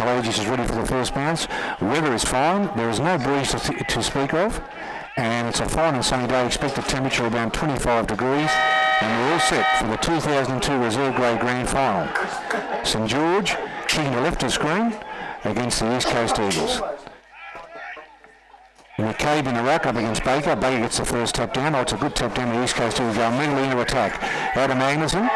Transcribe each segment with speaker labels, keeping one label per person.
Speaker 1: Pelagius is ready for the first bounce. Weather is fine. There is no breeze to speak of. And it's a fine and sunny day. Expected temperature around 25 degrees. And we're all set for the 2002 Reserve Grade Grand Final. St George kicking to left of screen against the East Coast Eagles. McCabe in the ruck up against Baker. Baker gets the first tap down. Oh, it's a good tap down. The East Coast Eagles go immediately into attack. Out of Magnuson.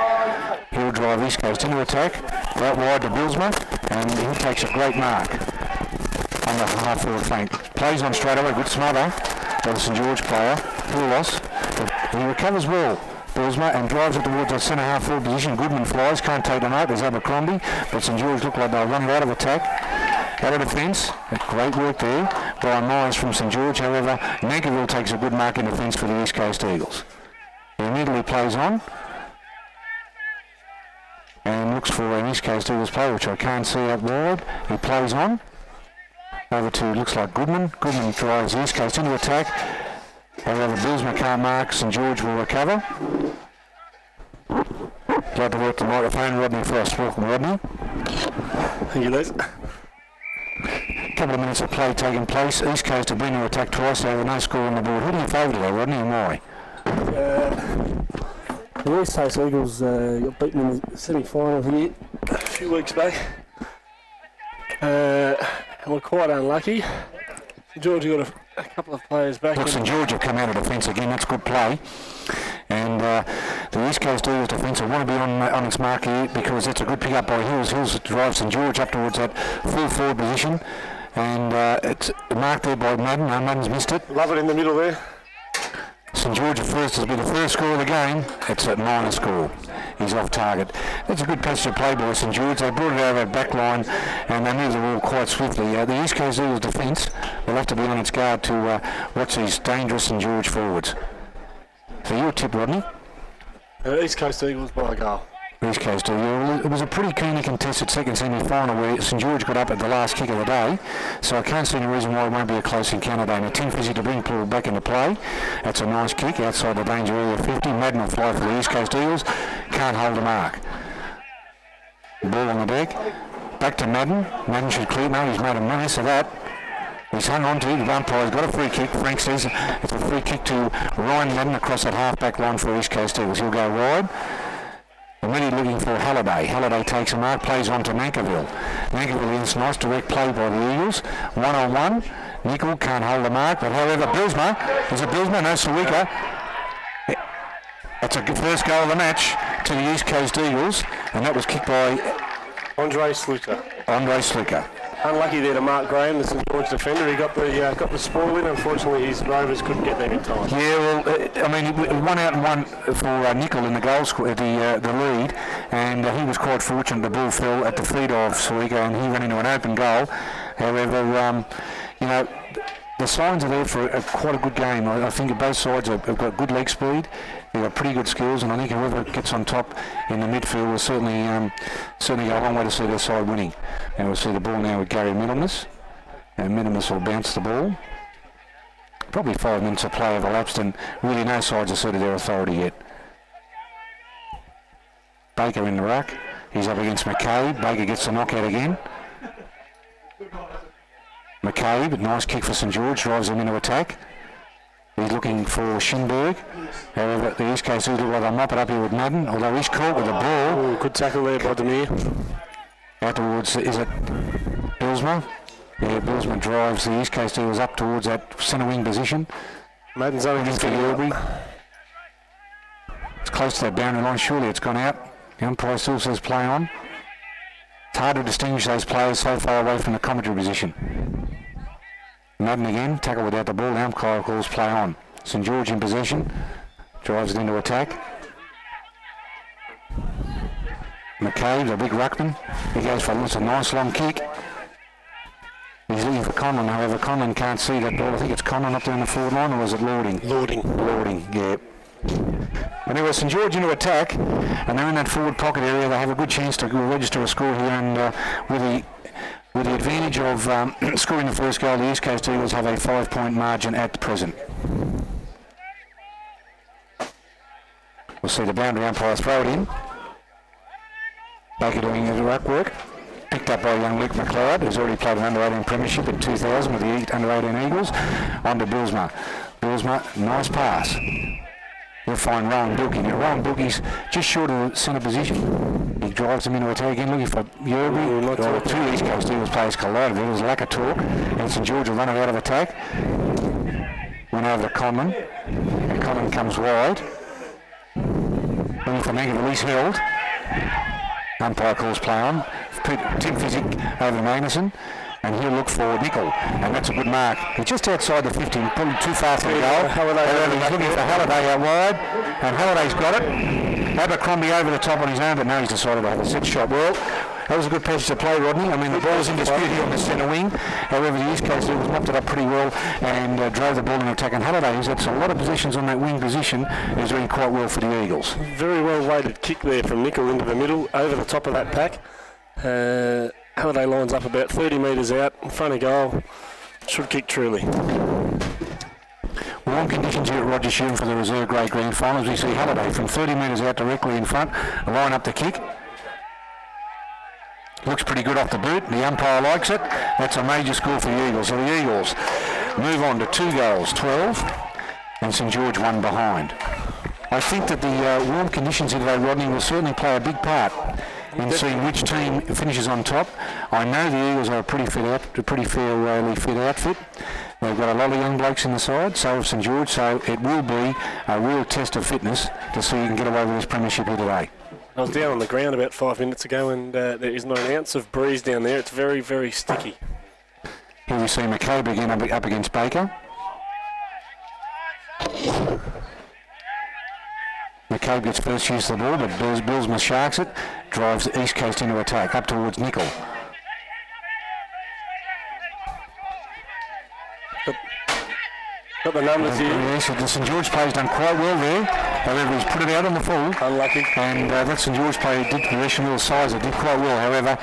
Speaker 1: He'll drive East Coast into attack. Out wide to Bilsma. And he takes a great mark on the half-forward flank. Plays on straight away. Good smother by the St George player. Poulos. He recovers well. Bilsma and drives it towards the centre half-forward position. Goodman flies. Can't take them out. There's Abercrombie. But St George look like they'll run it out of attack. Out of defence. Great work there by Myers from St George. However, Nankiville takes a good mark in defence for the East Coast Eagles. He immediately plays on and looks for an East Coast Eagles player, which I can't see out wide. He plays on. Over to, looks like Goodman. Goodman drives the East Coast into attack. However, Bilsma can't mark. St George will recover. Glad to work the microphone. Rodney Frost. Welcome, Rodney.
Speaker 2: Thank you, Les.
Speaker 1: Couple of minutes of play taking place. East Coast have been to attack twice. They have no score on the board. Who do you favour today, Rodney, and why?
Speaker 2: The East Coast Eagles got beaten in the semi-final here a few weeks back. And we're quite unlucky. George got a couple of players back.
Speaker 1: Look, St George have come out of defence again. That's good play. And the East Coast Eagles defence want to be on its mark here because that's a good pick up by Hills. Hills drives St George up towards that full forward position. And it's marked there by Madden. No, Madden's missed it.
Speaker 2: Love it in the middle there.
Speaker 1: St George at first has been the first score of the game. It's a minor score. He's off target. That's a good passage of play by St George. They brought it out of that back line and they moved the ball quite swiftly. The East Coast Eagles defence will have to be on its guard to watch these dangerous St George forwards. So your tip, Rodney?
Speaker 2: East Coast Eagles by a goal.
Speaker 1: East Coast Eagles. It was a pretty keenly contested second semi-final where St George got up at the last kick of the day, so I can't see any reason why it won't be a close encounter day. Now, Tim Fizzy to bring Paul back into play. That's a nice kick outside the danger area of 50. Madden will fly for the East Coast Eagles. Can't hold the mark. Ball on the deck. Back to Madden. Madden should clear. No, he's made a mess of that. He's hung on to it. The umpire's got a free kick. Frank says it's a free kick to Ryan Madden across that half-back line for East Coast Eagles. He'll go wide. Immediately looking for Halliday. Halliday takes a mark, plays on to Nankiville. Nankiville is nice direct play by the Eagles. 1-on-1. Nickel can't hold the mark, but however, Bilsma. Is it Bilsma? No, Sawika. That's a first goal of the match to the East Coast Eagles, and that was kicked by
Speaker 2: Andre Slicker.
Speaker 1: Andre Slicker.
Speaker 2: Unlucky there to Mark Graham, the St George defender. He got the spoil in. Unfortunately, his Rovers couldn't get there in time.
Speaker 1: Yeah, well, I mean, one out and one for Nickel in the goal square, the lead, and he was quite fortunate. The ball fell at the feet of Sawika, and he ran into an open goal. However, you know, the signs are there for quite a good game. I think both sides have got good leg speed. They've got pretty good skills, and I think whoever gets on top in the midfield will certainly go a long way to see their side winning. And we'll see the ball now with Gary Middlemas. And Middlemas will bounce the ball. Probably 5 minutes of play have elapsed, and really no sides asserted their authority yet. Baker in the ruck. He's up against McCabe. Baker gets the knockout again. McCabe, nice kick for St George, drives them into attack. He's looking for Schindberg. However, the East Coast Eagles look like they'll mop it up here with Madden, although he's caught with the ball.
Speaker 2: Ooh, good tackle there by Demir.
Speaker 1: Out towards, is it Bilsma? Yeah, Bilsma drives the East Coast Eagles up towards that centre wing position.
Speaker 2: Madden's only just
Speaker 1: for Gilby. It's close to that boundary line, surely it's gone out. The umpire still says play on. It's hard to distinguish those players so far away from the commentary position. Madden again, tackle without the ball. The umpire calls play on. St George in possession, drives it into attack. McCabe, the big ruckman, he goes for a nice long kick. He's looking for Conlon, however Conlon can't see that ball. I think it's Conlon up there in the forward line, or was it Lording? Lording, yeah. Anyway, St George into attack, and they're in that forward pocket area. They have a good chance to register a score here, and with the advantage of scoring the first goal, the East Coast Eagles have a 5-point margin at present. We'll see the boundary umpire throw it in. Baker doing his ruck work. picked up by young Luke McLeod, who's already played an under-18 premiership in 2000 with the under-18 Eagles. On to Billsma. Billsma, nice pass. You'll find Rowan Bilkey. Now, Rowan Bilkey's just short of the centre position. He drives them into attack again, looking for Yerby. Two East Coast Eagles players collided. There was a lack of talk, and St George will run it out of attack. Went over to Conlon, and Conlon comes wide. Looking for negative release held. Umpire calls play on. Tim Physic over to Magnuson, and he'll look for Nickel, and that's a good mark. He's just outside the 50, probably too far for the goal. He's looking for Halliday out wide, and Halliday's got it. Abercrombie over the top on his own, but now he's decided to have a set shot. Well, that was a good passage to play, Rodney. I mean, the ball's in dispute here on the centre wing. However, the East Coast Eagles mopped it up pretty well and drove the ball in attack. And Halliday, who's had a lot of possessions on that wing position, is doing quite well for the Eagles. Very well weighted kick there from Nickel into the middle, over the top of that pack. Halliday lines up about 30 metres out in front of goal. Should kick truly. Warm conditions here at Roger Sheeran for the reserve grade grand finals. We see Halliday from 30 metres out directly in front, line up the kick. Looks pretty good off the boot. The umpire likes it. That's a major score for the Eagles. So the Eagles move on to 2 goals, 12, and St George 1 behind. I think that the warm conditions here today, Rodney, will certainly play a big part in seeing which team finishes on top. I know the Eagles are a pretty fairly fit outfit. They've got a lot of young blokes in the side, so have St George, so it will be a real test of fitness to see who can get away with this premiership here today. I was down on the ground about 5 minutes ago, and there is not an ounce of breeze down there. It's very, very sticky. Here we see McCabe again up against Baker. McCabe gets first use of the ball, but Billsma sharks it, drives the East Coast into attack, up towards Nickel. Got the numbers here. Yes, the St George player's done quite well there. However, he's put it out on the full. Unlucky. And that St George player did possession Will Sizer did quite well. However,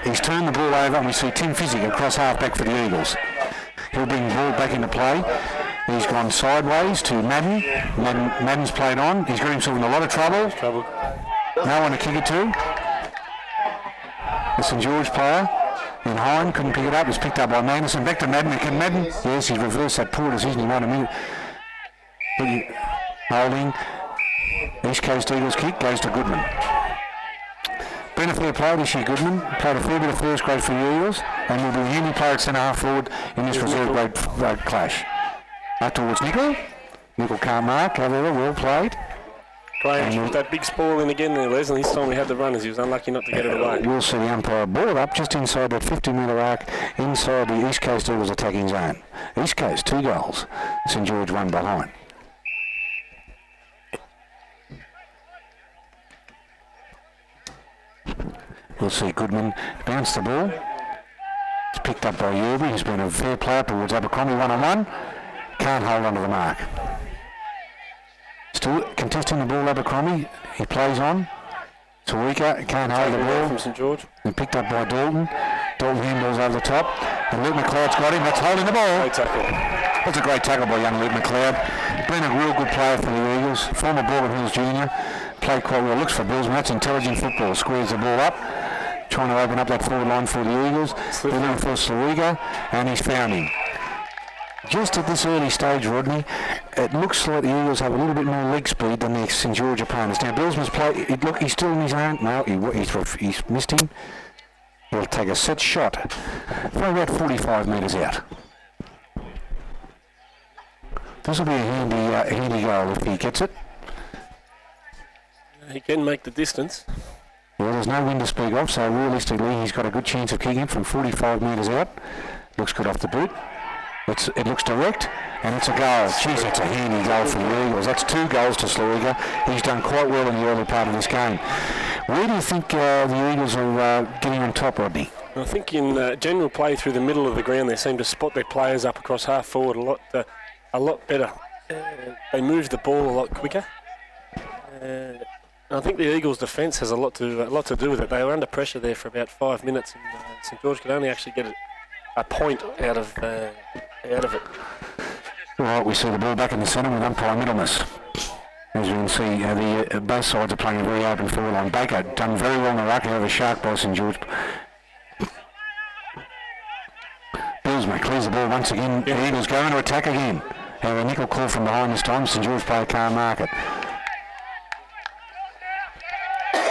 Speaker 1: he's turned the ball over, and we see Tim Physic across half back for the Eagles. He'll bring the ball back into play. He's gone sideways to Madden. Madden's played on. He's got himself in a lot of trouble. No one to kick it to. The St George player in Hine couldn't pick it up. It's picked up by Magnuson. Back to Madden. Can Madden? Yes, he's reversed that poor decision. He won a minute. Holding. East Coast Eagles kick goes to Goodman. Been a fair player this year, Goodman. Played a fair bit of first grade for the Eagles, and will be the only player at centre half forward in this reserve grade clash. Up towards Nickel. Nickel can't mark, however, well played. Graham with that big spoil in again there, Les, and this time we had the runners. He was unlucky not to get it away. We'll see the umpire ball it up just inside that 50-metre arc, inside the East Coast Eagles attacking zone. East Coast, 2 goals. St George 1 behind. We'll see Goodman bounce the ball. It's picked up by Yerby, who's been a fair player towards Abercrombie, 1-on-1. Can't hold on to the mark. Still contesting the ball, Abercrombie. He plays on. Tawika can't hold the ball. From St George. And picked up by Dalton. Dalton handballs over the top. And Luke McLeod's got him. That's holding the ball. Great tackle. That's a great tackle by young Luke McLeod. Been a real good player for the Eagles. Former Baldwin Hills Junior. Played quite well. Looks for Billsman. That's intelligent football. Squares the ball up. Trying to open up that forward line for the Eagles. They're looking for Slariga. And he's found him. Just at this early stage, Rodney, it looks like the Eagles have a little bit more leg speed than their St George opponents. Now, Billsman's play, look, he's still in his own. No, he's missed him. He'll take a set shot from about 45 metres out. This will be a handy goal if he gets it. He can make the distance. Well, there's no wind to speak of, so realistically he's got a good chance of kicking it from 45 metres out. Looks good off the boot. It looks direct, and it's a goal. Jeez, that's a handy goal for the Eagles. That's 2 goals to Slariga. He's done quite well in the early part of this game. Where do you think the Eagles are getting on top, Rodney? I think in general play through the middle of the ground, they seem to spot their players up across half forward a lot better. They move the ball a lot quicker. I think the Eagles' defence has a lot to do with it. They were under pressure there for about 5 minutes, and St George could only actually get a point out of it. Right, we see the ball back in the centre with umpire Middlemas. As you can see, both sides are playing a very open forward line. Baker done very well in the ruck, however sharp by St George. Bilsma clears the ball once again. The Eagles go into attack again. Have a nickel call from behind this time. St George player can't mark it.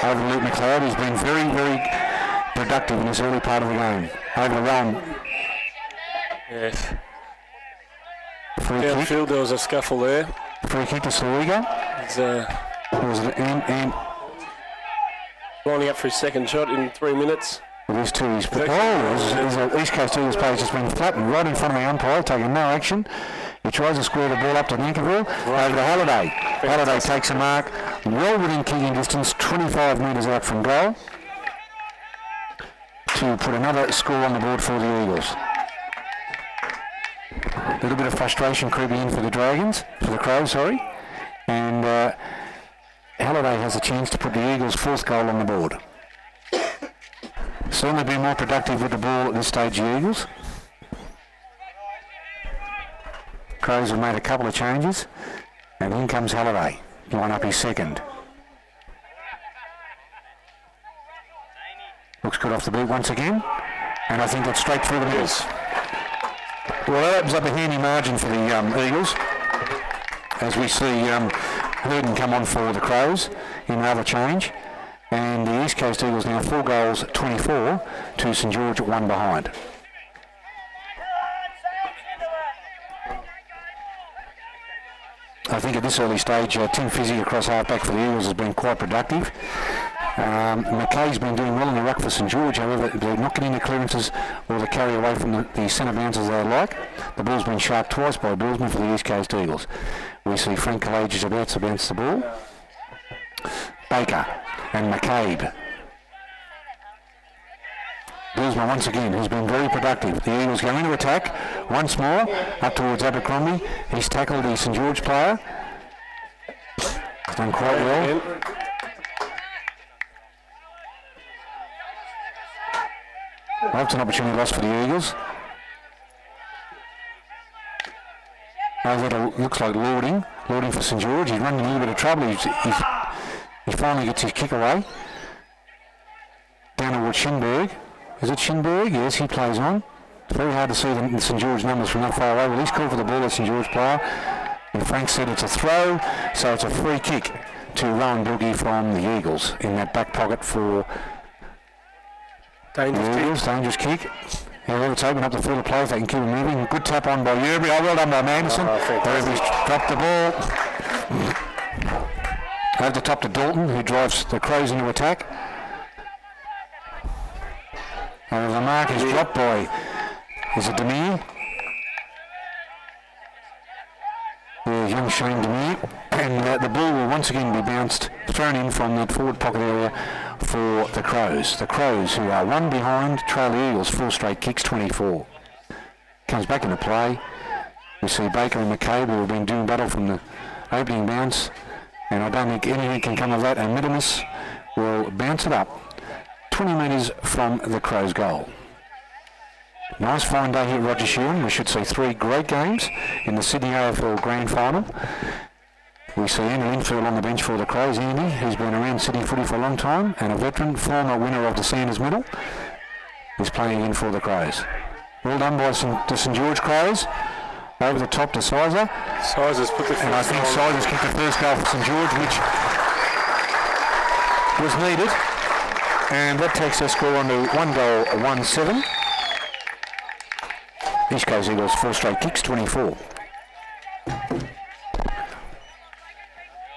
Speaker 1: Over to Luke McLeod, who's been very, very productive in this early part of the game. Over to Rowan.
Speaker 2: Yes.
Speaker 1: Free kick.
Speaker 2: Downfield, there was a scuffle there.
Speaker 1: Free kick to Sligo. Was it and
Speaker 2: lining up for his second shot in 3 minutes.
Speaker 1: There's two. There's an East Coast Eagles player just been flattened right in front of the umpire, taking no action. He tries to square the ball up to Nankerville. Over to Halliday. Halliday takes a mark, well within kicking distance, 25 metres out from goal, to put another score on the board for the Eagles. A little bit of frustration creeping in for the Crows, and Halliday has a chance to put the Eagles' fourth goal on the board. Certainly been more productive with the ball at this stage, the Eagles. Crows have made a couple of changes, and in comes Halliday, line up his second. Looks good off the beat once again, and I think that's straight through the middle. Well, that opens up a handy margin for the Eagles, as we see Hurden come on for the Crows in another change, and the East Coast Eagles now 4 goals, 24 to St George at 1 behind. I think at this early stage, Tim Fizzy across halfback for the Eagles has been quite productive. McKay's been doing well in the ruck for St George, however they're not getting the clearances or the carry away from the centre bounces they like. The ball's been sharped twice by Bilsman for the East Coast Eagles. We see Frank Collages about to bounce the ball. Baker and McCabe. Bilsma once again has been very productive. The Eagles go into attack once more up towards Abercrombie. He's tackled the St George player. He's done quite well. That's an opportunity lost for the Eagles. That looks like Lording for St George. He's running a little bit of trouble. He finally gets his kick away. Down towards Schinberg. Is it Schinberg? Yes, he plays on. It's very hard to see the St George numbers from that far away. Well, he's called for the ball, the St George player. And Frank said it's a throw, so it's a free kick to Rowan Bilgi from the Eagles in that back pocket for dangerous kick. Yeah, it's open up the field of play if they can keep it moving. Good tap on by Yerby. Oh, well done by Manderson. Yerby's dropped the ball. Over the top to Dalton, who drives the Crows into attack. And the mark is dropped by, is it Demir? Yeah, young Shane Demir. And the ball will once again be thrown in from that forward pocket area for the Crows. The Crows, who are 1 behind, trail the Eagles 4 straight kicks, 24. Comes back into play. We see Baker and McCabe, who have been doing battle from the opening bounce. And I don't think anything can come of that. And Middlemas will bounce it up 20 metres from the Crows' goal. Nice fine day here at Roger Sheeran. We should see 3 great games in the Sydney AFL Grand Final. We see Andy Linfield on the bench for the Crows. Andy, who's been around Sydney footy for a long time, and a veteran, former winner of the Sanders Medal, is playing in for the Crows. Well done by the St George Crows. Over the top to Sizer.
Speaker 2: Sizer's put the first
Speaker 1: and I think Sizer's kicked the first goal for St George, which was needed. And that takes their score on to 1 goal, 1-7. East Coast Eagles 4 straight kicks, 24.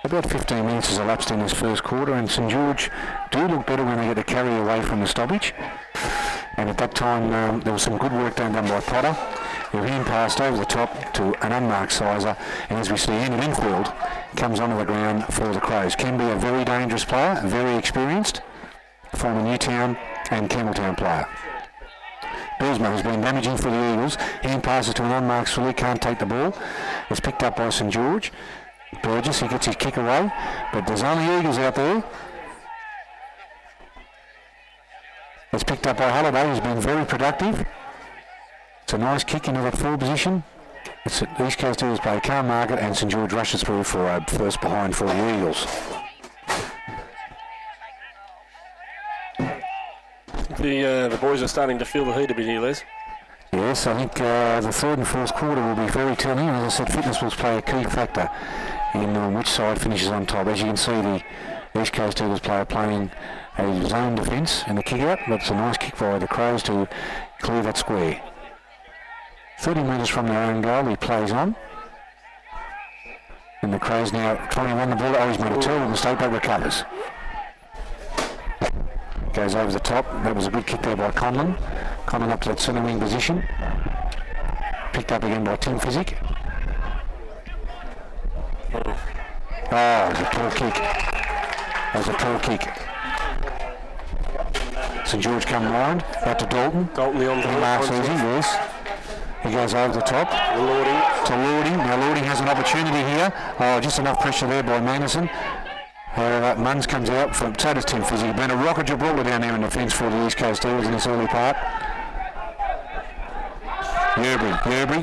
Speaker 1: About 15 minutes has elapsed in this first quarter, and St George do look better when they get the carry away from the stoppage. And at that time, there was some good work done by Potter, who hand passed over the top to an unmarked Sizer, and as we see, Andy Linfield comes onto the ground for the Crows. Can be a very dangerous player, very experienced, former Newtown and Campbelltown player. Bilsma has been damaging for the Eagles. Hand passes to an unmarked Sully, can't take the ball. It's picked up by St George. Burgess, he gets his kick away, but there's only Eagles out there. It's picked up by Halliday, who's been very productive. It's a nice kick into that forward position. It's at East Coast Eagles play, can't mark it, and St George rushes through for a first behind for the Eagles.
Speaker 2: The boys are starting to feel the heat a bit here, Les.
Speaker 1: Yeah, Yes, I think the third and fourth quarter will be very telling. As I said, fitness will play a key factor in which side finishes on top. As you can see, the East Coast Eagles player playing a zone defence in the kick-out. That's a nice kick by the Crows to clear that square. 30 metres from their own goal, he plays on. And the Crows now trying to run the ball. Oh, he's made a terrible mistake, but recovers. Goes over the top. That was a good kick there by Conlon. Conlon up to that centre wing position. Picked up again by Tim Physic. Oh, it was a poor kick. That was a poor kick. St George come round. Out to Dalton.
Speaker 2: Dalton the on the
Speaker 1: marks easy, yes. He goes over the top. To Lordy. Now Lordy has an opportunity here. Oh, just enough pressure there by Manderson. Munns comes out from so does Tim Fizzy. Been a rocket Gibraltar down there in defence for the East Coast Eagles in this early part. Yerbury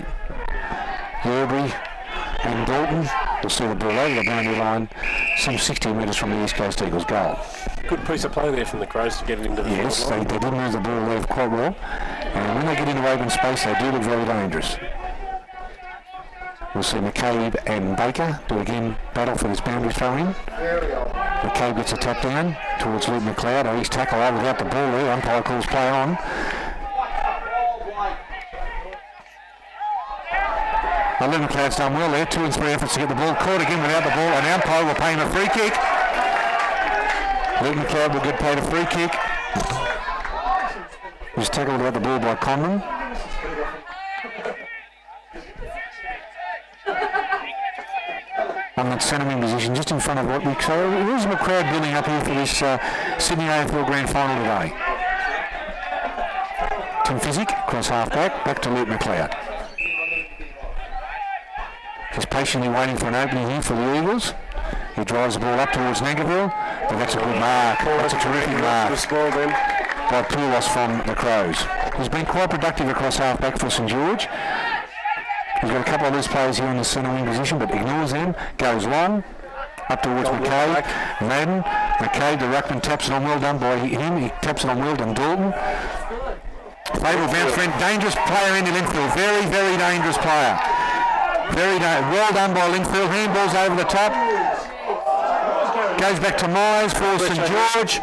Speaker 1: and Dalton will see the ball over the boundary line, some 60 metres from the East Coast Eagles goal.
Speaker 2: Good piece of play there from the Crows to get it into the
Speaker 1: yes, they did move the ball there quite well, and when they get into open space they do look very dangerous. We'll see McCabe and Baker do again battle for this boundary throw in. McCabe gets a tap down towards Luke McLeod. Oh, he's tackled out without the ball there. Umpire calls play on. Well, Luke McLeod's done well there. 2 and 3 efforts to get the ball. Caught again without the ball. And umpire will pay him a free kick. Luke McLeod will get paid a free kick. He was tackled without the ball by Conlon. On that centre wing position, just in front of what we saw. A reasonable crowd building up here for this Sydney AFL Grand Final today. Tim Physic, cross half back to Luke McLeod. Just patiently waiting for an opening here for the Eagles. He drives the ball up towards Nankivell, but that's a good mark. That's a terrific mark by Poulos from the Crows. He's been quite productive across half back for St George. He's got a couple of loose players here in the centre wing position, but ignores them. Goes long, up towards McCabe. Madden, McCabe, the ruckman taps it on, well done by him. He taps it on well done, Dalton. Favourable bounce friend, dangerous player in the Linfield. Very, very dangerous player. Well done by Linfield. Handballs over the top. Goes back to Myers for St George.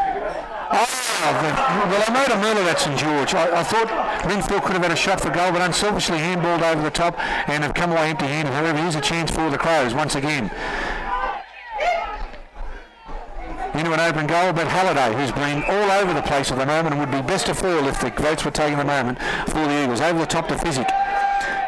Speaker 1: Well, I made a meal of that St George. I thought Linfield could have had a shot for goal, but unselfishly handballed over the top and have come away empty-handed. However, here's a chance for the Crows once again. Into an open goal, but Halliday, who's been all over the place at the moment and would be best of all if the votes were taken at the moment for the Eagles. Over the top to Physic.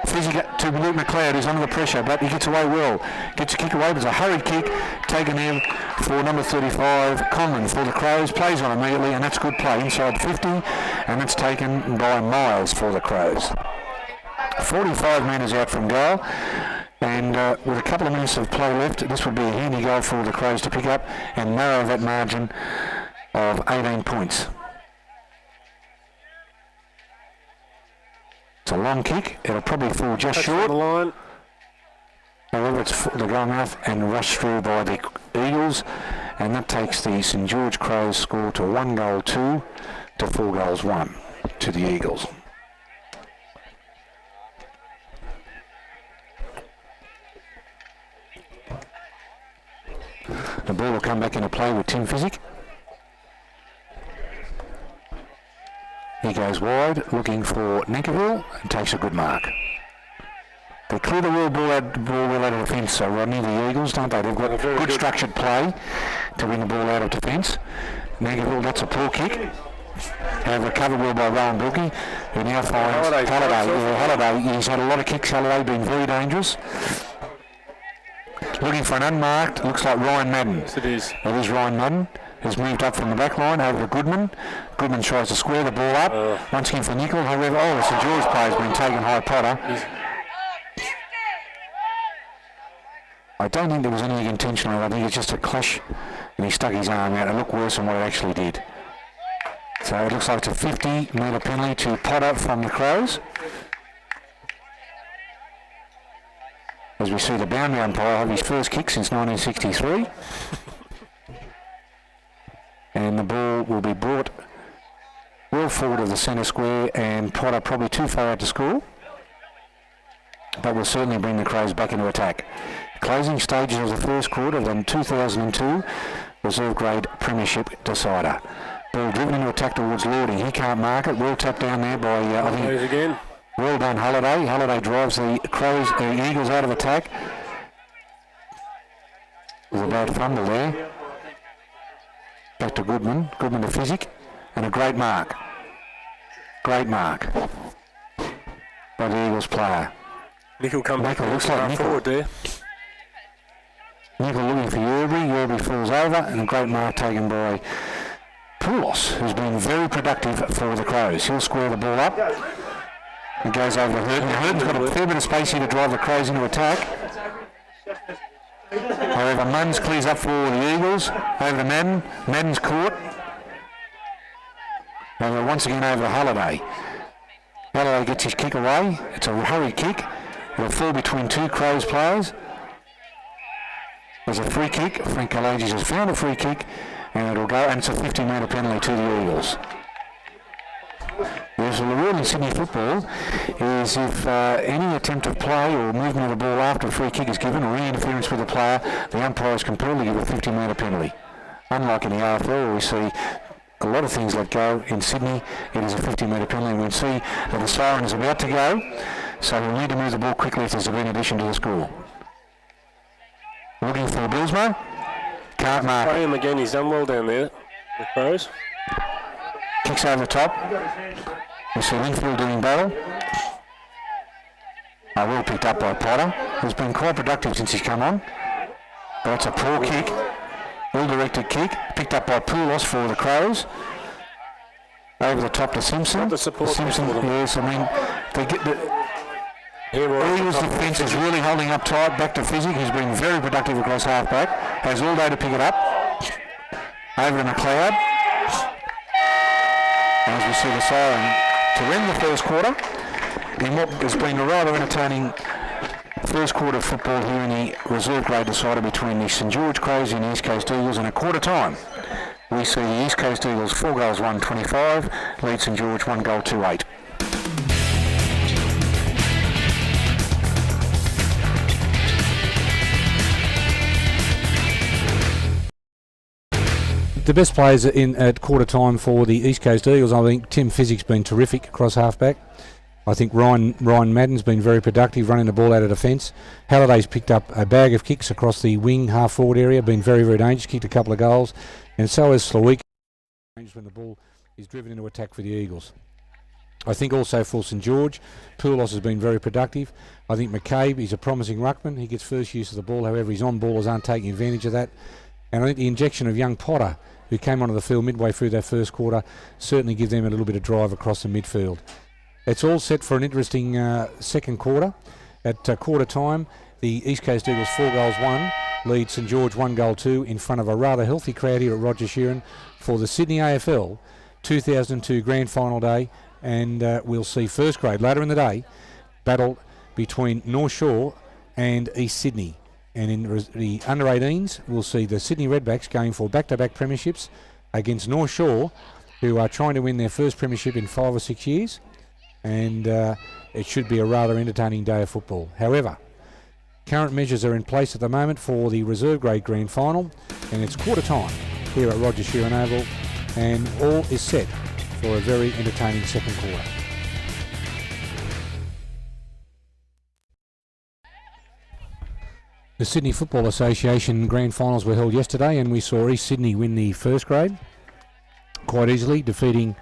Speaker 1: Physic to Luke McLeod, who's under the pressure, but he gets away well. Gets a kick away. There's a hurried kick taken in for number 35, Conlon for the Crows. Plays on immediately, and that's good play inside 50, and it's taken by Miles for the Crows. 45 metres out from goal, and with a couple of minutes of play left, this would be a handy goal for the Crows to pick up and narrow that margin of 18 points. It's a long kick. It'll probably fall just short.
Speaker 2: The line.
Speaker 1: However, they're going off and rushed through by the Eagles, and that takes the St George Crows score to 1-2 to 4-1 to the Eagles. The ball will come back into play with Tim Physic. He goes wide, looking for Nankivell, and takes a good mark. They clear the ball out of defence, so Rodney, the Eagles, don't they? They've got good structured play to win the ball out of defence. Nankivell, that's a poor kick. Have recovered well by Rowan Bilkey, who now finds Halliday. He's had a lot of kicks, Halliday, been very dangerous. Looking for an unmarked, looks like Ryan Madden.
Speaker 2: Yes, it is.
Speaker 1: It is Ryan Madden. Has moved up from the back line over to Goodman. Goodman tries to square the ball up. Once again for Nickel. However, the St George player's been taken high Potter. I don't think there was anything intentional. I think it's just a clash and he stuck his arm out. It looked worse than what it actually did. So it looks like it's a 50-metre penalty to Potter from the Crows. As we see the boundary umpire have his first kick since 1963. And the ball will be brought well well forward of the centre square, and Potter probably too far out to score, but will certainly bring the Crows back into attack. Closing stages of the first quarter of the 2002 reserve grade premiership decider. Ball driven into attack towards Lording. He can't mark it. Well tapped down there by, I think,
Speaker 2: again.
Speaker 1: Well done, Halliday. Halliday drives the Crows, the Eagles out of attack. There's a bad fumble there. Back to Goodman. Goodman to Physic. And a great mark. Great mark by the Eagles player.
Speaker 2: Nickel come back.
Speaker 1: Looks like Nickel.
Speaker 2: Forward there.
Speaker 1: Nickel looking for Yerby. Yerby falls over, and a great mark taken by Poulos, who's been very productive for the Crows. He'll square the ball up. It goes over to Hurton. Hurton's got a fair bit of space here to drive the Crows into attack. However, Munns clears up for the Eagles. Over to Madden. Madden's caught. And once again over to Halliday. Halliday gets his kick away. It's a hurry kick. It'll fall between two Crows players. There's a free kick. Frank Kalagis has found a free kick, and it'll go, and it's a 50-metre penalty to the Eagles. Yes, well, the rule in Sydney football is if any attempt of play or movement of the ball after a free kick is given or any interference with the player, the umpire is compelled to give a 50-metre penalty. Unlike in the AFL, where we see a lot of things let go, in Sydney it is a 50-metre penalty. We can see that the siren is about to go, so we'll need to move the ball quickly if there's been addition to the score. Looking for Billsmo. Can't mark
Speaker 2: Play him again, he's done well down there, the Crows.
Speaker 1: Kicks over the top. We see Linfield doing battle. Well picked up by Potter, who's been quite productive since he's come on. But it's a poor kick. Well-directed kick. Picked up by Poulos for the Crows. Over the top to Simpson.
Speaker 2: The support
Speaker 1: Simpson, yes, I mean, they get the Eagles defence is really holding up tight. Back to Physic, who's been very productive across half-back. Has all day to pick it up. Over to McLeod. As we see the siren to end the first quarter in what has been a rather entertaining first quarter of football here in the reserve grade decider between the St George Crows and the East Coast Eagles. In a quarter time, we see the East Coast Eagles 4 goals 1-25, lead St George 1 goal 2-8.
Speaker 3: The best players at quarter time for the East Coast Eagles, I think Tim Physic's been terrific across halfback. I think Ryan Madden's been very productive running the ball out of defence. Halliday's picked up a bag of kicks across the wing half forward area, been very, very dangerous, kicked a couple of goals, and so has Slawik when the ball is driven into attack for the Eagles. I think also for St George, Poulos has been very productive. I think McCabe is a promising ruckman. He gets first use of the ball, however his on-ballers aren't taking advantage of that. And I think the injection of young Potter, who came onto the field midway through that first quarter, certainly give them a little bit of drive across the midfield. It's all set for an interesting second quarter. At quarter time, the East Coast Eagles 4 goals 1 lead St George 1 goal 2 in front of a rather healthy crowd here at Roger Sheeran for the Sydney AFL 2002 Grand Final Day, and we'll see first grade later in the day battle between North Shore and East Sydney. And in the under-18s, we'll see the Sydney Redbacks going for back-to-back premierships against North Shore, who are trying to win their first premiership in 5 or 6 years. And it should be a rather entertaining day of football. However, current measures are in place at the moment for the reserve grade grand final, and it's quarter time here at Roger Sheeran Oval, and all is set for a very entertaining second quarter. The Sydney Football Association Grand Finals were held yesterday, and we saw East Sydney win the first grade quite easily, defeating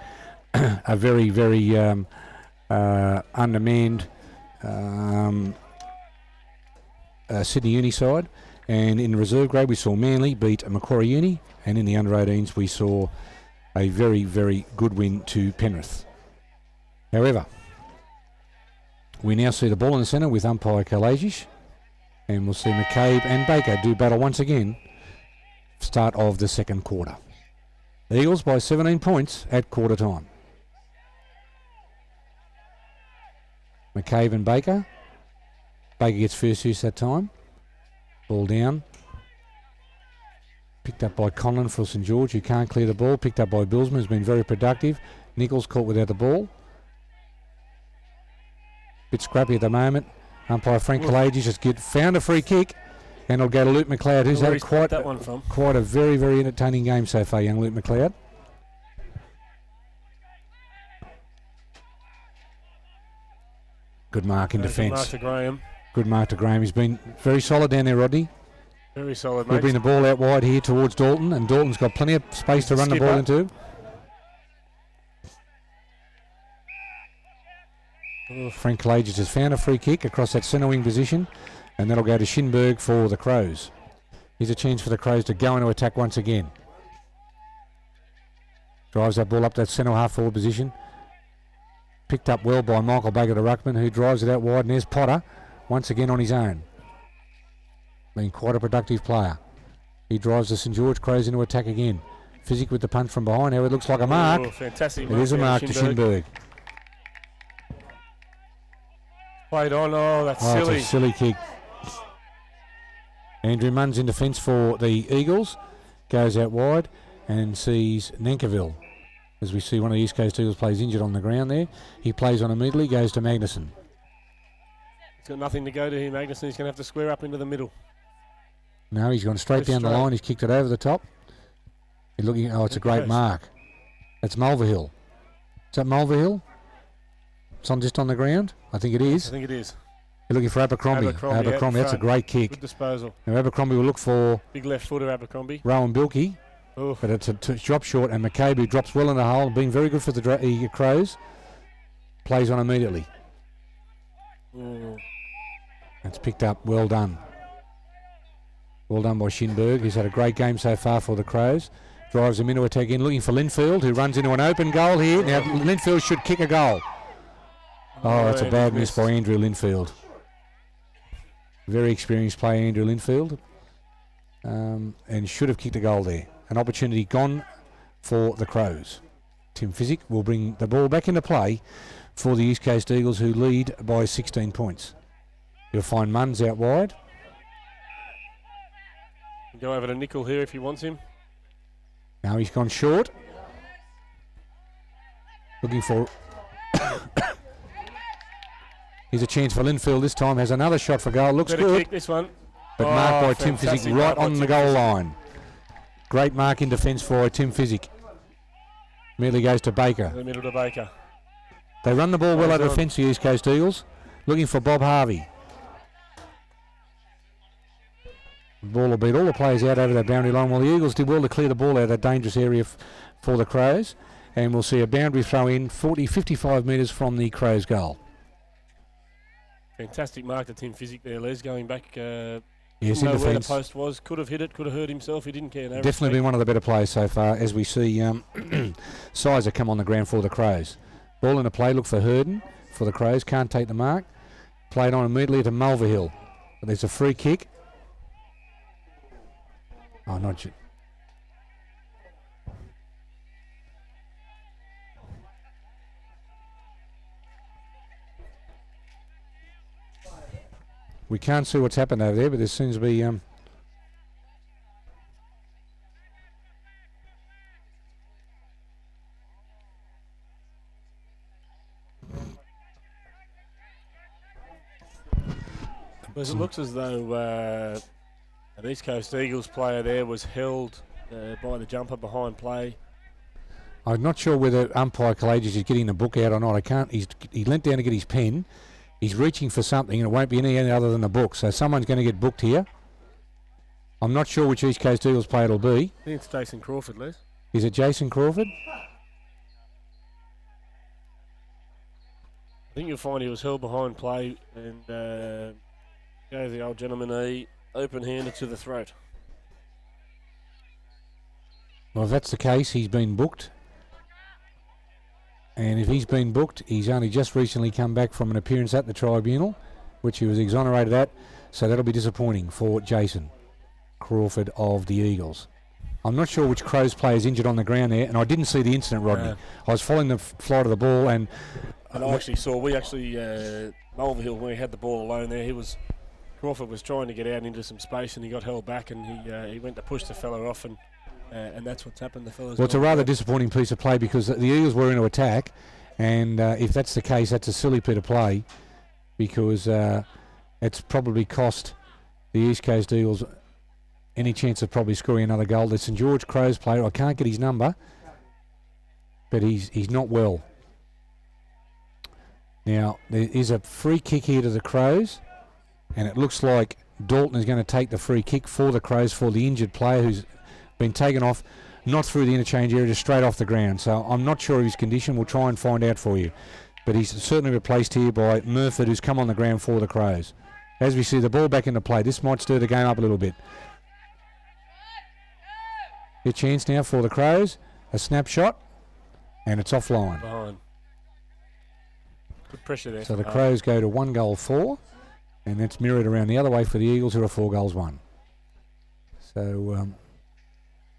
Speaker 3: a very, very undermanned Sydney Uni side. And in the reserve grade, we saw Manly beat Macquarie Uni, and in the under-18s, we saw a very, very good win to Penrith. However, we now see the ball in the centre with umpire Kalajdzic. And we'll see McCabe and Baker do battle once again. Start of the second quarter. The Eagles by 17 points at quarter time. McCabe and Baker. Baker gets first use that time. Ball down. Picked up by Conlon for St George, who can't clear the ball. Picked up by Billsman, who's been very productive. Nichols caught without the ball. Bit scrappy at the moment. Umpire Frank Kalagis just found a free kick, and it'll go to Luke McLeod, who's had quite a very, very entertaining game so far, young Luke McLeod. Good mark in defence.
Speaker 2: Good mark to Graham.
Speaker 3: Good mark to Graham. He's been very solid down there, Rodney.
Speaker 2: Very solid,
Speaker 3: He'll
Speaker 2: mate.
Speaker 3: bring the ball out wide here towards Dalton, and Dalton's got plenty of space to run the ball into. Frank Kalagis has found a free kick across that centre wing position, and that'll go to Shinberg for the Crows. Here's a chance for the Crows to go into attack once again. Drives that ball up that centre half forward position. Picked up well by Michael Baker, the ruckman, who drives it out wide, and there's Potter once again on his own. Been quite a productive player. He drives the St George Crows into attack again. Physic with the punch from behind. Now it looks like a mark.
Speaker 2: Oh, fantastic.
Speaker 3: It is a mark to Shinberg.
Speaker 2: Played on. Oh, that's silly.
Speaker 3: It's a silly kick. Andrew Munn's in defence for the Eagles. Goes out wide and sees Nankivell. As we see one of the East Coast Eagles players injured on the ground there. He plays on immediately, goes to Magnuson.
Speaker 2: He's got nothing to go to here, Magnuson. He's going to have to square up into the middle.
Speaker 3: No, he's gone straight down the line. He's kicked it over the top. He's looking. Oh, it's a great mark. That's Mulverhill. Is that Mulverhill? It's just on the ground. I think it is.
Speaker 2: I think it is.
Speaker 3: You're looking for Abercrombie. Abercrombie, that's a great kick.
Speaker 2: Good disposal.
Speaker 3: Now Abercrombie will look for
Speaker 2: big left footer Abercrombie.
Speaker 3: Rowan Bilkey. Oof. But it's a drop short, and McCabe, who drops well in the hole, being very good for the Crows, plays on immediately.
Speaker 2: Ooh.
Speaker 3: It's picked up. Well done. Well done by Shinberg, who's had a great game so far for the Crows. Drives them into attack in, looking for Linfield, who runs into an open goal here. Now Linfield should kick a goal. Oh, it's a bad miss by Andrew Linfield. Very experienced player, Andrew Linfield. And should have kicked a goal there. An opportunity gone for the Crows. Tim Physic will bring the ball back into play for the East Coast Eagles, who lead by 16 points. You'll find Munns out wide.
Speaker 2: Go over to Nickel here if he wants him.
Speaker 3: Now he's gone short. Looking for... Here's a chance for Linfield this time. Has another shot for goal. Looks
Speaker 2: Better
Speaker 3: good.
Speaker 2: Kick this one.
Speaker 3: But marked by Tim Physic right on the goal line. Great mark in defence for Tim Physic. Immediately goes to Baker.
Speaker 2: The middle to Baker.
Speaker 3: They run the ball well out of defence, the East Coast Eagles. Looking for Bob Harvey. The ball will beat all the players out over that boundary line. Well, the Eagles did well to clear the ball out of that dangerous area for the Crows. And we'll see a boundary throw in 55 metres from the Crows' goal.
Speaker 2: Fantastic mark to Tim Physic there, Les, going back.
Speaker 3: Yes, in
Speaker 2: know where the
Speaker 3: defence.
Speaker 2: post was. Could have hit it, could have hurt himself. He didn't care. No
Speaker 3: Definitely been one of the better players so far, as we see Sizer come on the ground for the Crows. Ball in a play, look for Hurden for the Crows. Can't take the mark. Played on immediately to Mulverhill. But there's a free kick. Oh, not yet. We can't see what's happened over there, but there seems to be...
Speaker 2: It looks as though an East Coast Eagles player there was held by the jumper behind play.
Speaker 3: I'm not sure whether umpire Kalagis is getting the book out or not. I can't. He leant down to get his pen. He's reaching for something, and it won't be any other than the book. So someone's going to get booked here. I'm not sure which East Coast Eagles player it'll be.
Speaker 2: I think it's Jason Crawford, Les.
Speaker 3: Is it Jason Crawford?
Speaker 2: I think you'll find he was held behind play and gave the old gentleman a open-hander to the throat.
Speaker 3: Well, if that's the case, he's been booked. And if he's been booked, he's only just recently come back from an appearance at the tribunal, which he was exonerated at. So that'll be disappointing for Jason Crawford of the Eagles. I'm not sure which Crows player is injured on the ground there, and I didn't see the incident, Rodney. I was following the flight of the ball, and
Speaker 2: I actually saw. Mulverhill, when he had the ball alone there, Crawford was trying to get out into some space, and he got held back, and he went to push the fella off, and and that's what's happened. The fellas.
Speaker 3: Well, it's a rather disappointing piece of play because the Eagles were in to attack, and if that's the case, that's a silly bit of play because it's probably cost the East Coast Eagles any chance of probably scoring another goal. The St George Crows player, I can't get his number, but he's not well. Now, there is a free kick here to the Crows, and it looks like Dalton is going to take the free kick for the Crows for the injured player who's been taken off, not through the interchange area, just straight off the ground. So I'm not sure of his condition. We'll try and find out for you. But he's certainly replaced here by Murford, who's come on the ground for the Crows. As we see the ball back into play, this might stir the game up a little bit. A chance now for the Crows. A snapshot, and it's offline.
Speaker 2: Behind. Good pressure there.
Speaker 3: So the Crows go to 1-4, and that's mirrored around the other way for the Eagles, who are 4-1. So,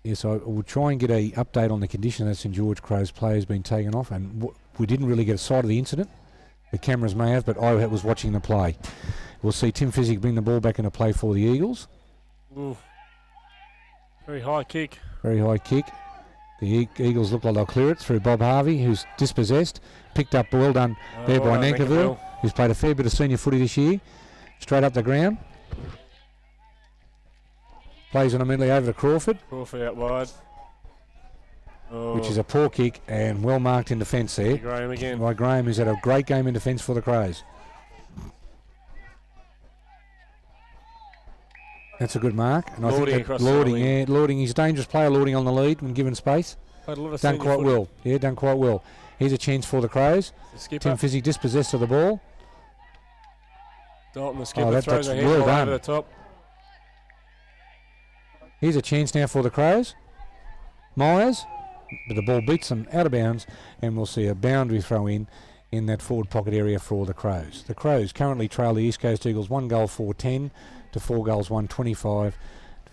Speaker 3: yes, I will try and get a update on the condition that St George Crows player has been taken off, and we didn't really get a sight of the incident. The cameras may have, but I was watching the play. We'll see Tim Physic bring the ball back into play for the Eagles.
Speaker 2: Ooh. Very high kick.
Speaker 3: Very high kick. The Eagles look like they'll clear it through Bob Harvey, who's dispossessed. Picked up, well done there by Nankerville, who's played a fair bit of senior footy this year. Straight up the ground. Plays on immediately over to Crawford.
Speaker 2: Crawford out wide.
Speaker 3: Which is a poor kick and well marked in defence there.
Speaker 2: Graham again.
Speaker 3: By Graham, who's had a great game in defence for the Crows. That's a good mark. And
Speaker 2: Lording
Speaker 3: I think
Speaker 2: across
Speaker 3: Lording, yeah, Lording. He's a dangerous player, Lording on the lead when given space.
Speaker 2: Played a lot of
Speaker 3: done quite well. Yeah, done quite well. Here's a chance for the Crows.
Speaker 2: The
Speaker 3: Tim Physic dispossessed of the ball.
Speaker 2: Dalton, the skipper, throws a hand
Speaker 3: well done.
Speaker 2: over the top.
Speaker 3: Here's a chance now for the Crows. Myers, but the ball beats them out of bounds, and we'll see a boundary throw in that forward pocket area for the Crows. The Crows currently trail the East Coast Eagles 1-4-10 to 4-1-25.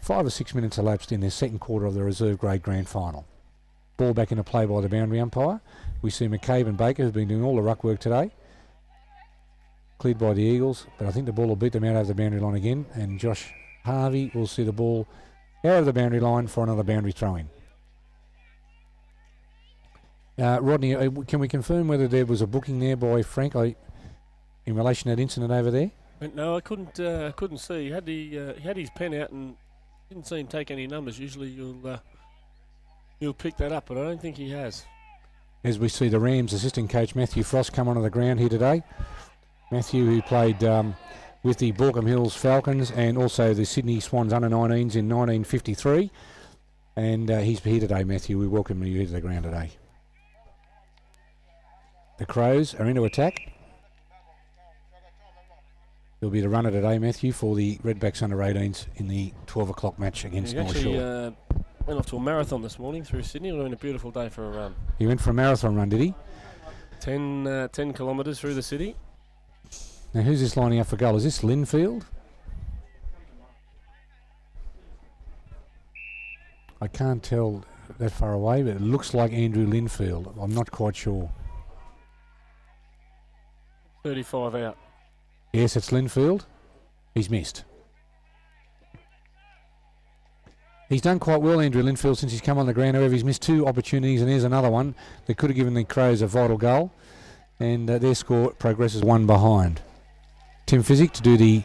Speaker 3: 5 or 6 minutes elapsed in their second quarter of the reserve grade grand final. Ball back into play by the boundary umpire. We see McCabe and Baker, who've been doing all the ruck work today. Cleared by the Eagles, but I think the ball will beat them out over the boundary line again, and Josh Harvey will see the ball out of the boundary line for another boundary throw-in. Rodney, can we confirm whether there was a booking there by Frank in relation to that incident over there?
Speaker 2: No, I couldn't see. He had his pen out and didn't see him take any numbers. Usually you'll pick that up, but I don't think he has.
Speaker 3: As we see the Rams assistant coach Matthew Frost come onto the ground here today. Matthew, who played with the Borkham Hills Falcons and also the Sydney Swans under-19s in 1953. And he's here today, Matthew. We welcome you here to the ground today. The Crows are into attack. There'll be the runner today, Matthew, for the Redbacks under-18s in the 12 o'clock match against North Shore.
Speaker 2: Went off to a marathon this morning through Sydney. It would have been a beautiful day for a run.
Speaker 3: He went for a marathon run, did he?
Speaker 2: 10 kilometres through the city.
Speaker 3: Now, who's this lining up for goal? Is this Linfield? I can't tell that far away, but it looks like Andrew Linfield. I'm not quite sure.
Speaker 2: 35 out.
Speaker 3: Yes, it's Linfield. He's missed. He's done quite well, Andrew Linfield, since he's come on the ground. However, he's missed 2 opportunities, and there's another one that could have given the Crows a vital goal. And their score progresses 1 behind. Tim Physic to do the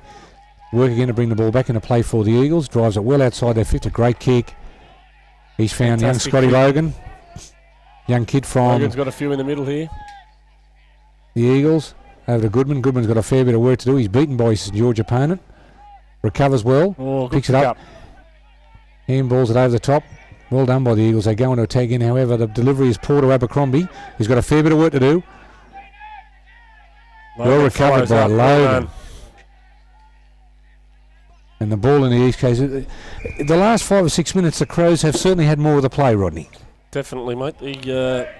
Speaker 3: work again to bring the ball back into play for the Eagles. Drives it well outside their 50. A great kick. He's found
Speaker 2: Fantastic
Speaker 3: young Scotty
Speaker 2: kick.
Speaker 3: Logan. Young kid from
Speaker 2: Logan's got a few in the middle here.
Speaker 3: the Eagles. Over to Goodman. Goodman's got a fair bit of work to do. He's beaten by his St George opponent. Recovers well.
Speaker 2: Oh,
Speaker 3: Picks it up. Handballs it over the top. Well done by the Eagles. They go into a tag in. However, the delivery is poor to Abercrombie. He's got a fair bit of work to do. Well recovered by Logan. And the ball in the East Coast. The last 5 or 6 minutes, the Crows have certainly had more of the play, Rodney.
Speaker 2: Definitely, mate. I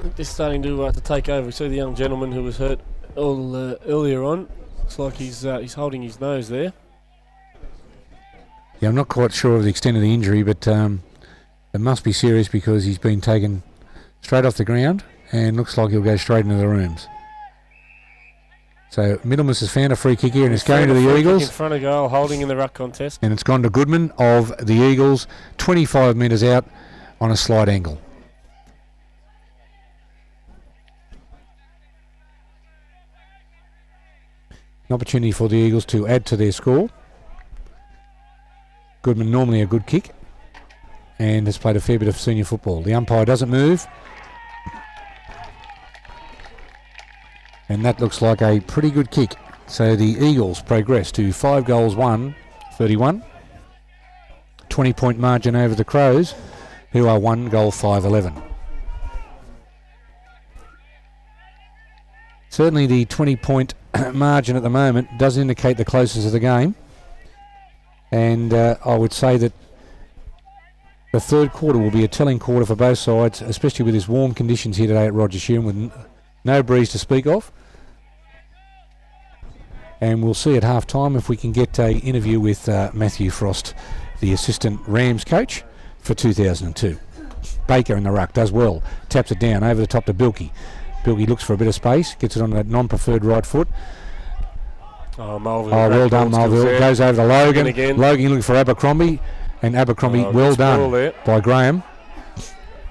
Speaker 2: think they're starting to take over. We see the young gentleman who was hurt earlier on. Looks like he's holding his nose there.
Speaker 3: Yeah, I'm not quite sure of the extent of the injury, but it must be serious because he's been taken straight off the ground and looks like he'll go straight into the rooms. So Middlemas has found a free kick here and
Speaker 2: He's
Speaker 3: it's going to
Speaker 2: found a
Speaker 3: the
Speaker 2: free kick
Speaker 3: Eagles.
Speaker 2: in front of goal, holding in the ruck contest.
Speaker 3: And it's gone to Goodman of the Eagles, 25 metres out on a slight angle. An opportunity for the Eagles to add to their score. Goodman normally a good kick and has played a fair bit of senior football. The umpire doesn't move. And that looks like a pretty good kick. So the Eagles progress to 5 goals 1, 31. 20-point margin over the Crows, who are 1 goal 5, 11. Certainly the 20-point margin at the moment does indicate the closeness of the game. And I would say that the third quarter will be a telling quarter for both sides, especially with these warm conditions here today at Roger Sheeran with no breeze to speak of. And we'll see at half-time if we can get an interview with Matthew Frost, the assistant Rams coach for 2002. Baker in the ruck, does well. Taps it down over the top to Bilkey. Bilkey looks for a bit of space, gets it on that non-preferred right foot.
Speaker 2: Oh, Mulville.
Speaker 3: Oh, well done, Mulville. Goes over to Logan. Logan looking for Abercrombie. And Abercrombie, well done by Graham.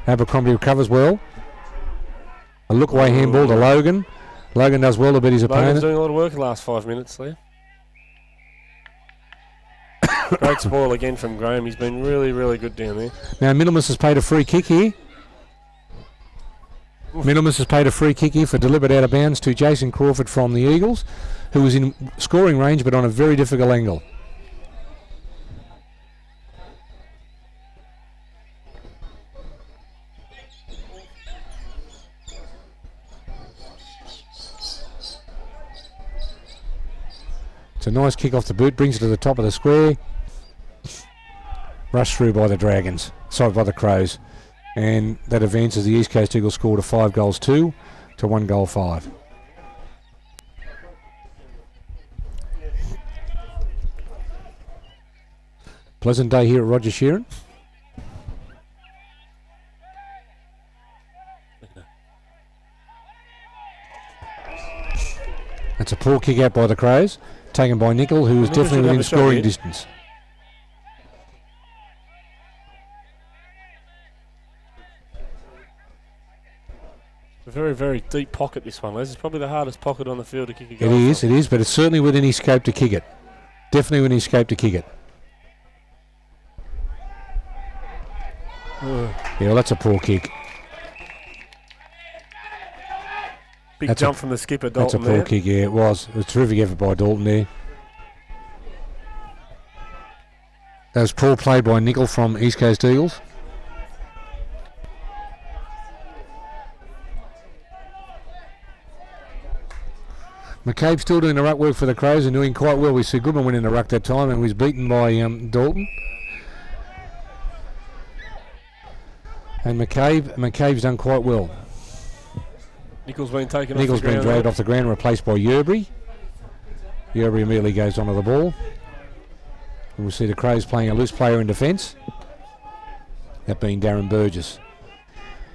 Speaker 3: Abercrombie recovers well. A look-away handball to Logan. Logan does well to beat his opponent.
Speaker 2: Logan's doing a lot of work in the last 5 minutes there. Great spoil again from Graham. He's been really, really good down there.
Speaker 3: Now, Middlemas has paid a free kick here. Middlemas has paid a free kick here for deliberate out of bounds to Jason Crawford from the Eagles, who was in scoring range but on a very difficult angle. It's a nice kick off the boot, brings it to the top of the square. Rushed through by the Dragons, sorry, by the Crows. And that advances the East Coast Eagles score to 5 goals 2 to 1 goal 5. Pleasant day here at Roger Sheeran. That's a poor kick out by the Crows, taken by Nickel, who is definitely within scoring distance.
Speaker 2: A very, very deep pocket, this one, Les. It's probably the hardest pocket on the field to kick a goal.
Speaker 3: It is, but it's certainly within his scope to kick it. Definitely within his scope to kick it. Yeah, well, that's a poor kick.
Speaker 2: Big jump from the skipper, Dalton.
Speaker 3: That's a poor kick, yeah, it was. It was a terrific effort by Dalton there. That was poor play by Nickel from East Coast Eagles. McCabe still doing the ruck work for the Crows and doing quite well. We see Goodman went in the ruck that time and was beaten by Dalton. And McCabe's done quite well.
Speaker 2: Nickel's been taken
Speaker 3: Nickel's
Speaker 2: off the ground.
Speaker 3: Been dragged off the ground, replaced by Yerbury. Yerbury immediately goes onto the ball. And we'll see the Crows playing a loose player in defence. That being Darren Burgess.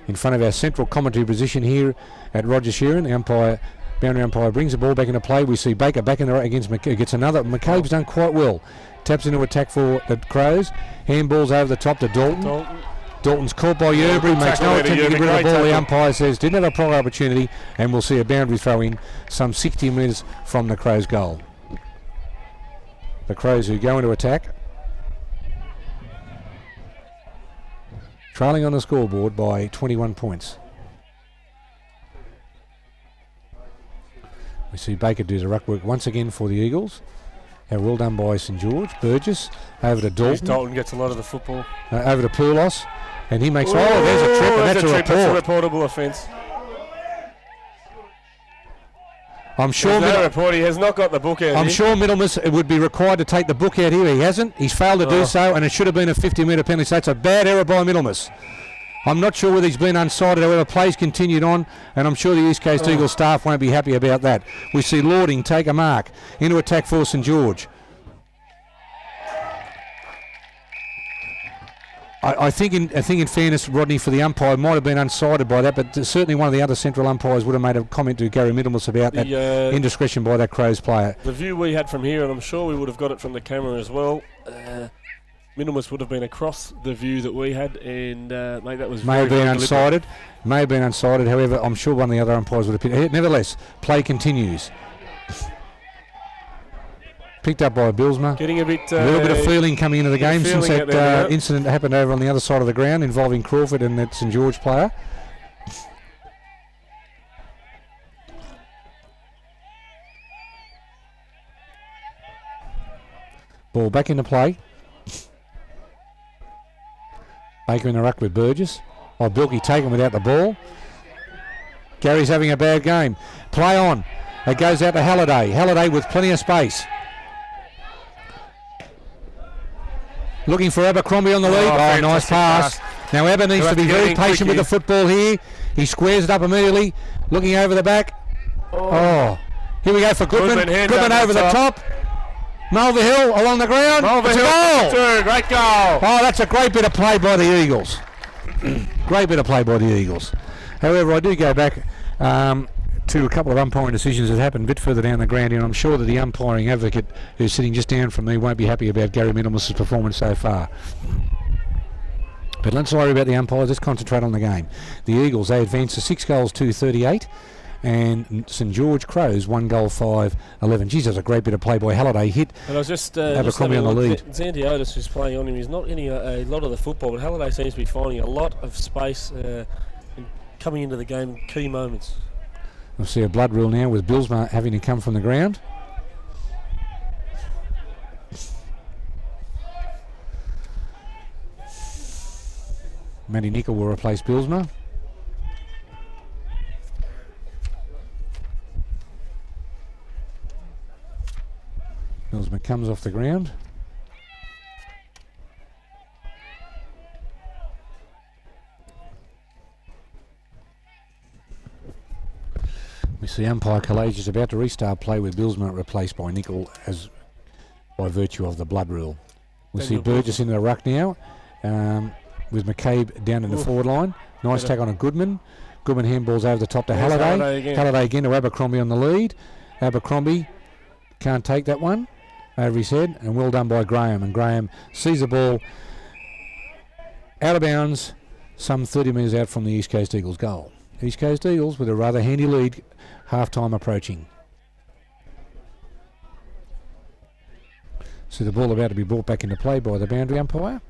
Speaker 3: In front of our central commentary position here at Roger Sheeran, the boundary umpire brings the ball back into play. We see Baker back in the right against McCabe. Gets another. McCabe's done quite well. Taps into attack for the Crows. Handballs over the top to Dalton. Dalton's caught by Yerbury, makes no attempt to get rid of the ball. The umpire says didn't have a proper opportunity, and we'll see a boundary throw in some 60 metres from the Crows' goal. The Crows who go into attack, trailing on the scoreboard by 21 points. We see Baker do the ruck work once again for the Eagles. How well done by St George. Burgess over to Dalton.
Speaker 2: Dalton gets a lot of the football.
Speaker 3: Over to Poulos. And he makes, there's a trip, and that's a report.
Speaker 2: That's a reportable offence.
Speaker 3: I'm sure
Speaker 2: he has not got the book out.
Speaker 3: I'm sure Middlemas would be required to take the book out here. He hasn't. He's failed to do so, and it should have been a 50-metre penalty. So it's a bad error by Middlemas. I'm not sure whether he's been unsighted or whether plays continued on, and I'm sure the East Coast Eagles staff won't be happy about that. We see Lording take a mark into attack for St George. I think in fairness, Rodney, for the umpire, might have been unsided by that, but certainly one of the other central umpires would have made a comment to Gary Middlemas about that indiscretion by that Crows player.
Speaker 2: The view we had from here, and I'm sure we would have got it from the camera as well, Middlemas would have been across the view that we had, and mate, that was
Speaker 3: may have been unsided. May have been unsided. However, I'm sure one of the other umpires would have picked it. Nevertheless, play continues. Picked up by Billsma.
Speaker 2: Getting a bit...
Speaker 3: a little bit of feeling coming into the game since that incident happened over on the other side of the ground involving Crawford and that St George player. Ball back into play. Baker in the ruck with Burgess. Oh, Bilkey taken without the ball. Gary's having a bad game. Play on. It goes out to Halliday. Halliday with plenty of space. Looking for Abercrombie on the lead. Oh, nice pass. Now Abba needs to be very patient with the football here. He squares it up immediately. Looking over the back. Oh. Here we go for Goodman. Goodman over the top. Mulvihill along the ground. It's a goal.
Speaker 2: Great goal.
Speaker 3: Oh, that's a great bit of play by the Eagles. Great bit of play by the Eagles. However, I do go back to a couple of umpiring decisions that happened a bit further down the ground, and I'm sure that the umpiring advocate who's sitting just down from me won't be happy about Gary Middlemas' performance so far. But let's worry about the umpires. Let's concentrate on the game. The Eagles, they advance to 6 goals to 38, and St George Crows 1 goal 5-11. Geez, that's a great bit of play by Halliday. Hit
Speaker 2: and I was just
Speaker 3: Abercrombie on the lead.
Speaker 2: Zandy Otis is playing on him. He's not getting a lot of the football, but Halliday seems to be finding a lot of space and coming into the game key moments.
Speaker 3: We'll see a blood rule now with Billsma having to come from the ground. Matty Nicol will replace Billsma. Billsma comes off the ground. We see umpire Collage is about to restart play with Billsma replaced by Nicol as by virtue of the blood rule. We see Burgess in the ruck now with McCabe down in the forward line. Nice tack on a Goodman. Goodman handballs over the top to Halliday. Halliday again to Abercrombie on the lead. Abercrombie can't take that one over his head, and well done by Graham. And Graham sees the ball out of bounds some 30 metres out from the East Coast Eagles goal. East Coast Eagles with a rather handy lead, half-time approaching. See the ball about to be brought back into play by the boundary umpire.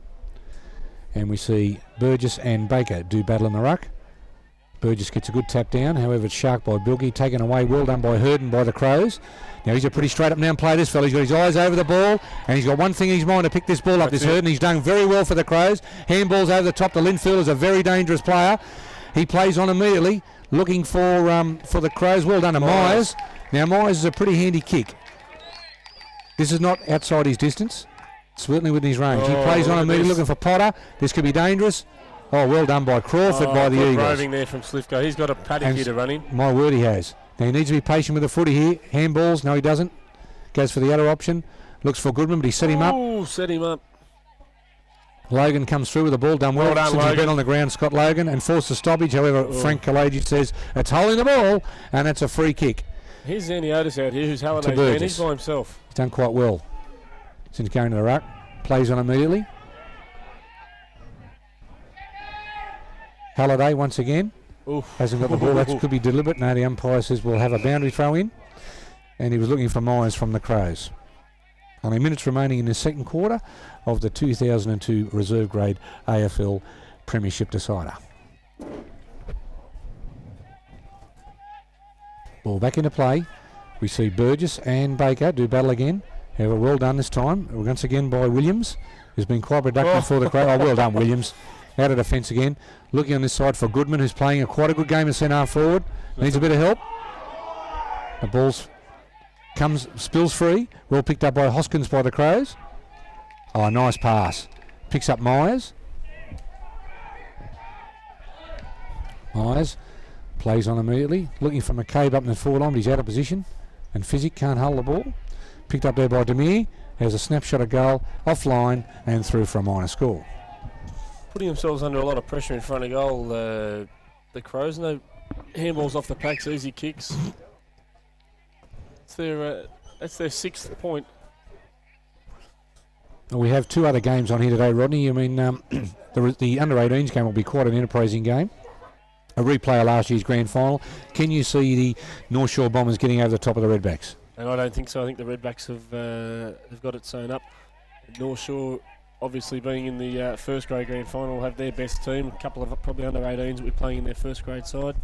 Speaker 3: And we see Burgess and Baker do battle in the ruck. Burgess gets a good tap down, however it's sharked by Bilkey, taken away, well done by Hurden by the Crows. Now he's a pretty straight up and down player, this fella. He's got his eyes over the ball, and he's got one thing in his mind to pick this ball up, this Hurden. He's done very well for the Crows. Handballs over the top to Linfield, is a very dangerous player. He plays on immediately, looking for the Crows. Well done to Myers. Now Myers is a pretty handy kick. This is not outside his distance, certainly within his range. He plays on immediately, looking for Potter. This could be dangerous. Oh, well done by Crawford by the Eagles.
Speaker 2: Roving there from Slivko. He's got a paddock here to run in.
Speaker 3: My word, he has. Now he needs to be patient with the footy here. Handballs, no he doesn't. Goes for the other option. Looks for Goodman, but he set him up.
Speaker 2: Oh, set him up.
Speaker 3: Logan comes through with the ball, done well. Since he's been on the ground, Scott Logan, and forced a stoppage. However, Frank Kalagi says it's holding the ball, and it's a free kick.
Speaker 2: Here's Zandy Otis out here, who's Halliday's man. He's by himself.
Speaker 3: He's done quite well since going to the ruck. Plays on immediately. Halliday once again.
Speaker 2: Oof.
Speaker 3: Hasn't got the ball. That could be deliberate. No, the umpire says we'll have a boundary throw in. And he was looking for Myers from the Crows. Only minutes remaining in the second quarter of the 2002 reserve grade AFL Premiership decider. Ball back into play. We see Burgess and Baker do battle again. However, well done this time. Once again by Williams, who's been quite productive for the Crows. Oh, well done, Williams. Out of defence again. Looking on this side for Goodman, who's playing quite a good game at centre forward. Needs a bit of help. The ball's spills free. Well picked up by Hoskins by the Crows. Oh, nice pass. Picks up Myers. Myers plays on immediately. Looking for McCabe up in the forward line, but he's out of position. And Physic can't hold the ball. Picked up there by Demir. Has a snapshot of goal, offline, and through for a minor score.
Speaker 2: putting themselves under a lot of pressure in front of goal. The Crows, no handballs off the packs, easy kicks. That's their 6th point.
Speaker 3: Well, we have 2 other games on here today, Rodney. I mean, the under-18s game will be quite an enterprising game. A replay of last year's grand final. Can you see the North Shore Bombers getting over the top of the Redbacks?
Speaker 2: And I don't think so. I think the Redbacks have got it sewn up. North Shore, obviously being in the first grade grand final, will have their best team. A couple of probably under-18s will be playing in their first grade side.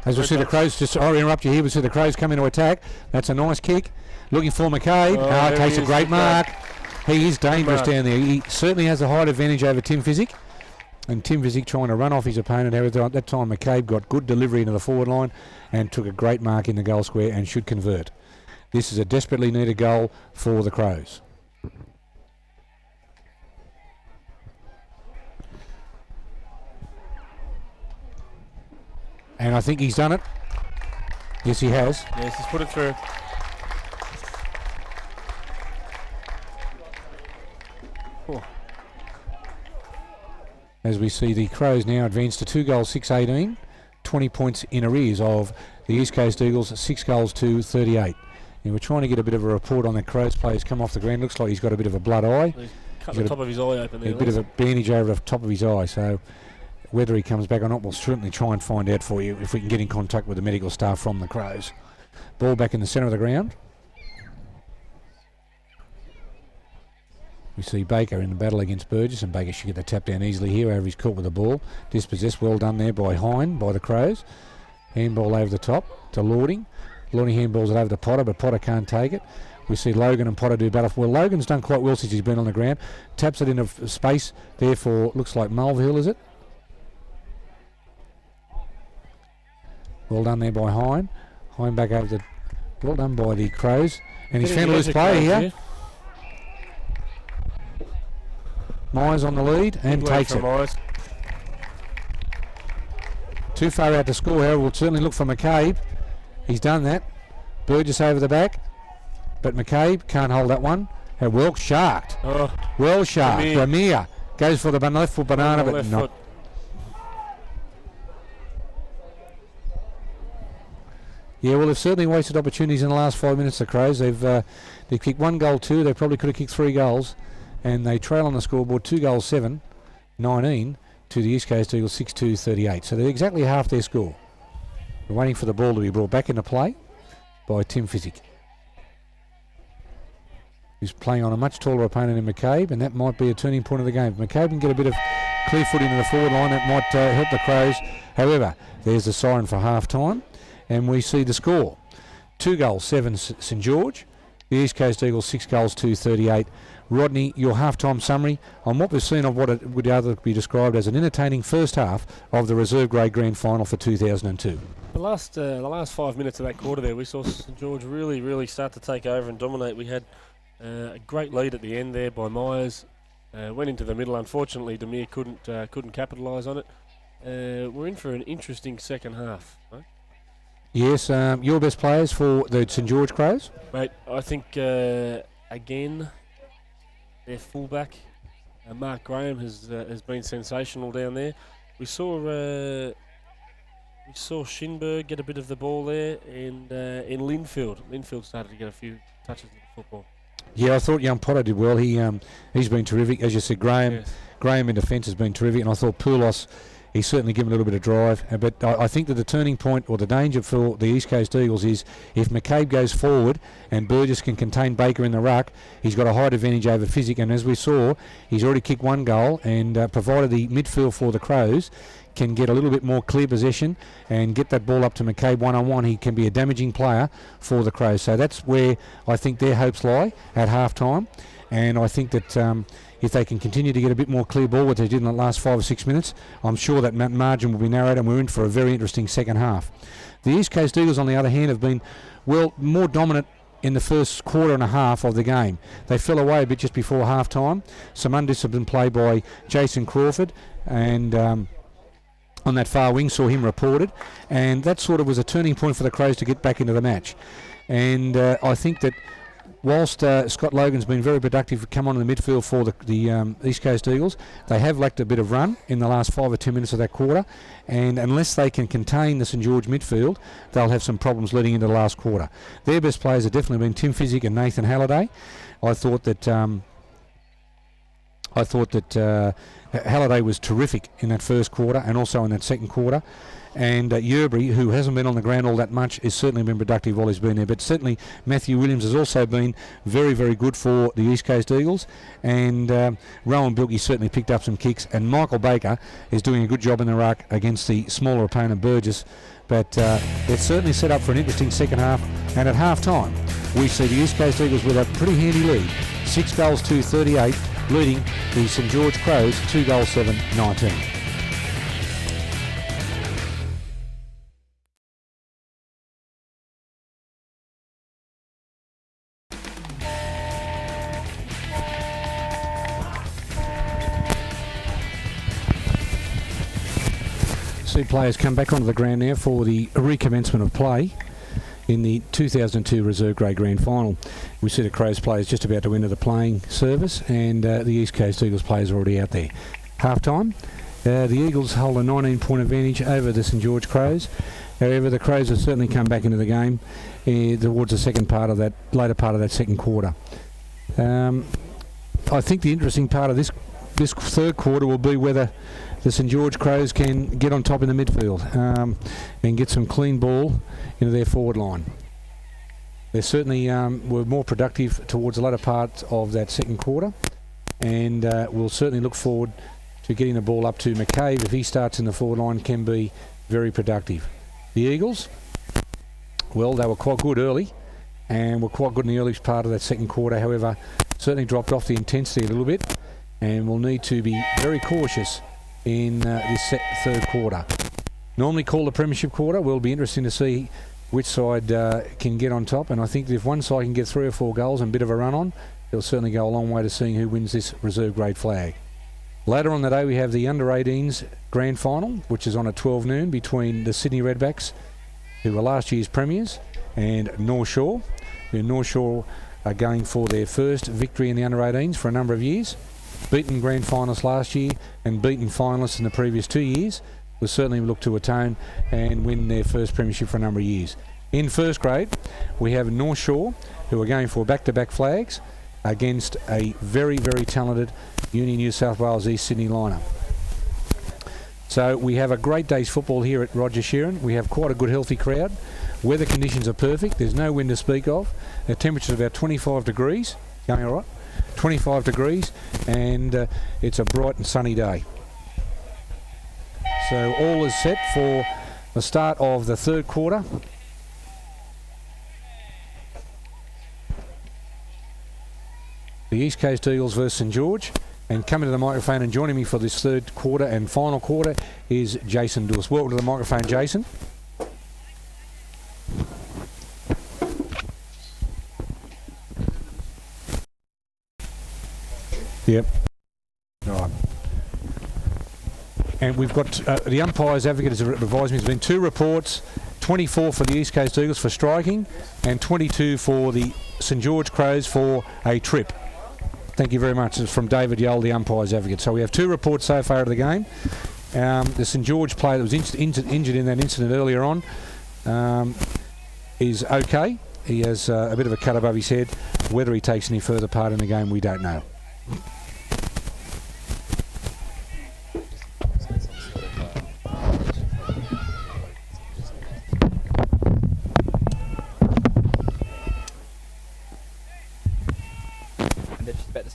Speaker 3: As we see the Crows, just I'll interrupt you here, we see the Crows come into attack. That's a nice kick. Looking for McCabe. Takes a great mark. He is dangerous down there. He certainly has a height advantage over Tim Physic. And Tim Physic trying to run off his opponent. However, at that time, McCabe got good delivery into the forward line and took a great mark in the goal square and should convert. This is a desperately needed goal for the Crows. And I think he's done it. Yes, he has.
Speaker 2: Yes, he's put it through. Oh.
Speaker 3: As we see the Crows now advance to 2 goals, 6-18, 20 points in arrears of the East Coast Eagles, 6 goals to 38. And we're trying to get a bit of a report on the Crows players come off the ground. Looks like he's got a bit of a blood eye.
Speaker 2: He's cut the top of his eye open there.
Speaker 3: A bit of a bandage over the top of his eye. So whether he comes back or not, we'll certainly try and find out for you if we can get in contact with the medical staff from the Crows. Ball back in the centre of the ground. We see Baker in the battle against Burgess, and Baker should get the tap down easily here. However, he's caught with the ball. Dispossessed, well done there by Hine, by the Crows. Handball over the top to Lording. Lording handballs it over to Potter, but Potter can't take it. We see Logan and Potter do battle. Well, Logan's done quite well since he's been on the ground. Taps it into space, therefore looks like Mulvihill, is it? Well done there by Hine. Hine back over the... Well done by the Crows. And he's found a loose player here. Myers on the lead and takes it.
Speaker 2: Myers.
Speaker 3: Too far out to score, however, we'll certainly look for McCabe. He's done that. Burgess over the back. But McCabe can't hold that one. Well sharked.
Speaker 2: Oh.
Speaker 3: Well sharked. Ramir goes for the left foot banana, but not. Yeah, well, they've certainly wasted opportunities in the last 5 minutes, the Crows. They've kicked 1 goal, 2. They probably could have kicked 3 goals. And they trail on the scoreboard 2 goals, 7, 19 to the East Coast Eagles, 6-2, 38. So they're exactly half their score. We're waiting for the ball to be brought back into play by Tim Physic, who's playing on a much taller opponent in McCabe, and that might be a turning point of the game. If McCabe can get a bit of clear foot into the forward line, that might help the Crows. However, there's the siren for half-time, and we see the score. 2 goals, 7 St George. The East Coast Eagles, 6 goals, 2, 38. Rodney, your half-time summary on what we've seen of what it would either be described as an entertaining first half of the reserve grade grand final for 2002.
Speaker 2: The last 5 minutes of that quarter there, we saw St George really start to take over and dominate. We had a great lead at the end there by Myers. Went into the middle. Unfortunately, Demir couldn't capitalise on it. We're in for an interesting second half. Right?
Speaker 3: Yes, your best players for the St George Crows?
Speaker 2: Mate, I think, again, their fullback, Mark Graham, has been sensational down there. We saw Shinberg get a bit of the ball there, and in Linfield started to get a few touches of the football. Yeah,
Speaker 3: I thought young Potter did well. He's been terrific. As you said, Graham in defence has been terrific, and I thought Poulos, he's certainly given a little bit of drive. But I think that the turning point or the danger for the East Coast Eagles is if McCabe goes forward and Burgess can contain Baker in the ruck, he's got a height advantage over Physic. And as we saw, he's already kicked 1 goal, and provided the midfield for the Crows can get a little bit more clear possession and get that ball up to McCabe one-on-one, he can be a damaging player for the Crows. So that's where I think their hopes lie at half-time. And I think that if they can continue to get a bit more clear ball, what they did in the last 5 or 6 minutes, I'm sure that margin will be narrowed, and we're in for a very interesting second half. The East Coast Eagles, on the other hand, have been, well, more dominant in the first quarter and a half of the game. They fell away a bit just before half-time. Some undisciplined play by Jason Crawford, and on that far wing, saw him reported, and that sort of was a turning point for the Crows to get back into the match. And I think that whilst Scott Logan's been very productive, come on in the midfield for the East Coast Eagles, they have lacked a bit of run in the last 5 or 10 minutes of that quarter, and unless they can contain the St George midfield, they'll have some problems leading into the last quarter. Their best players have definitely been Tim Physic and Nathan Halliday. I thought that Halliday was terrific in that first quarter and also in that second quarter. And Yerbury, who hasn't been on the ground all that much, has certainly been productive while he's been there. But certainly Matthew Williams has also been very, very good for the East Coast Eagles. And Rowan Bilkey certainly picked up some kicks. And Michael Baker is doing a good job in the ruck against the smaller opponent Burgess. But it's certainly set up for an interesting second half. And at half-time, we see the East Coast Eagles with a pretty handy lead. 6 goals to 38, leading the St George Crows 2 goals 7-19. See players come back onto the ground now for the recommencement of play in the 2002 Reserve Grade Grand Final. We see the Crows players just about to enter the playing service, and the East Coast Eagles players are already out there. Half-time, the Eagles hold a 19-point advantage over the St George Crows. However, the Crows have certainly come back into the game towards the later part of that second quarter. I think the interesting part of this third quarter will be whether the St George Crows can get on top in the midfield and get some clean ball into their forward line. They certainly were more productive towards the latter part of that second quarter, and we'll certainly look forward to getting the ball up to McCabe. If he starts in the forward line, can be very productive. The Eagles, well, they were quite good early and were quite good in the early part of that second quarter. However, certainly dropped off the intensity a little bit, and will need to be very cautious in this third quarter. Normally called the premiership quarter. Will be interesting to see which side can get on top, and I think if one side can get 3 or 4 goals and a bit of a run on, it'll certainly go a long way to seeing who wins this reserve grade flag. Later on the day we have the under-18s grand final, which is on at 12 noon between the Sydney Redbacks, who were last year's premiers, and North Shore, who North Shore are going for their first victory in the under-18s for a number of years. Beaten grand finalists last year and beaten finalists in the previous 2 years, will certainly look to atone and win their first premiership for a number of years. In first grade, we have North Shore, who are going for back-to-back flags against a very, very talented Uni New South Wales East Sydney lineup. So we have a great day's football here at Roger Sheeran. We have quite a good, healthy crowd. Weather conditions are perfect. There's no wind to speak of. The temperature is about 25 degrees. Going all right? 25 degrees, and it's a bright and sunny day. So all is set for the start of the third quarter. The East Coast Eagles versus St George. And coming to the microphone and joining me for this third quarter and final quarter is Jason Dawes. Welcome to the microphone, Jason. Yep. All right. And we've got the umpire's advocate has advised me there's been 2 reports, 24 for the East Coast Eagles for striking and 22 for the St George Crows for a trip. Thank you very much. It's from David Yoll, the umpire's advocate. So we have 2 reports so far of the game. The St George player that was injured in that incident earlier on is okay. He has a bit of a cut above his head. Whether he takes any further part in the game, we don't know.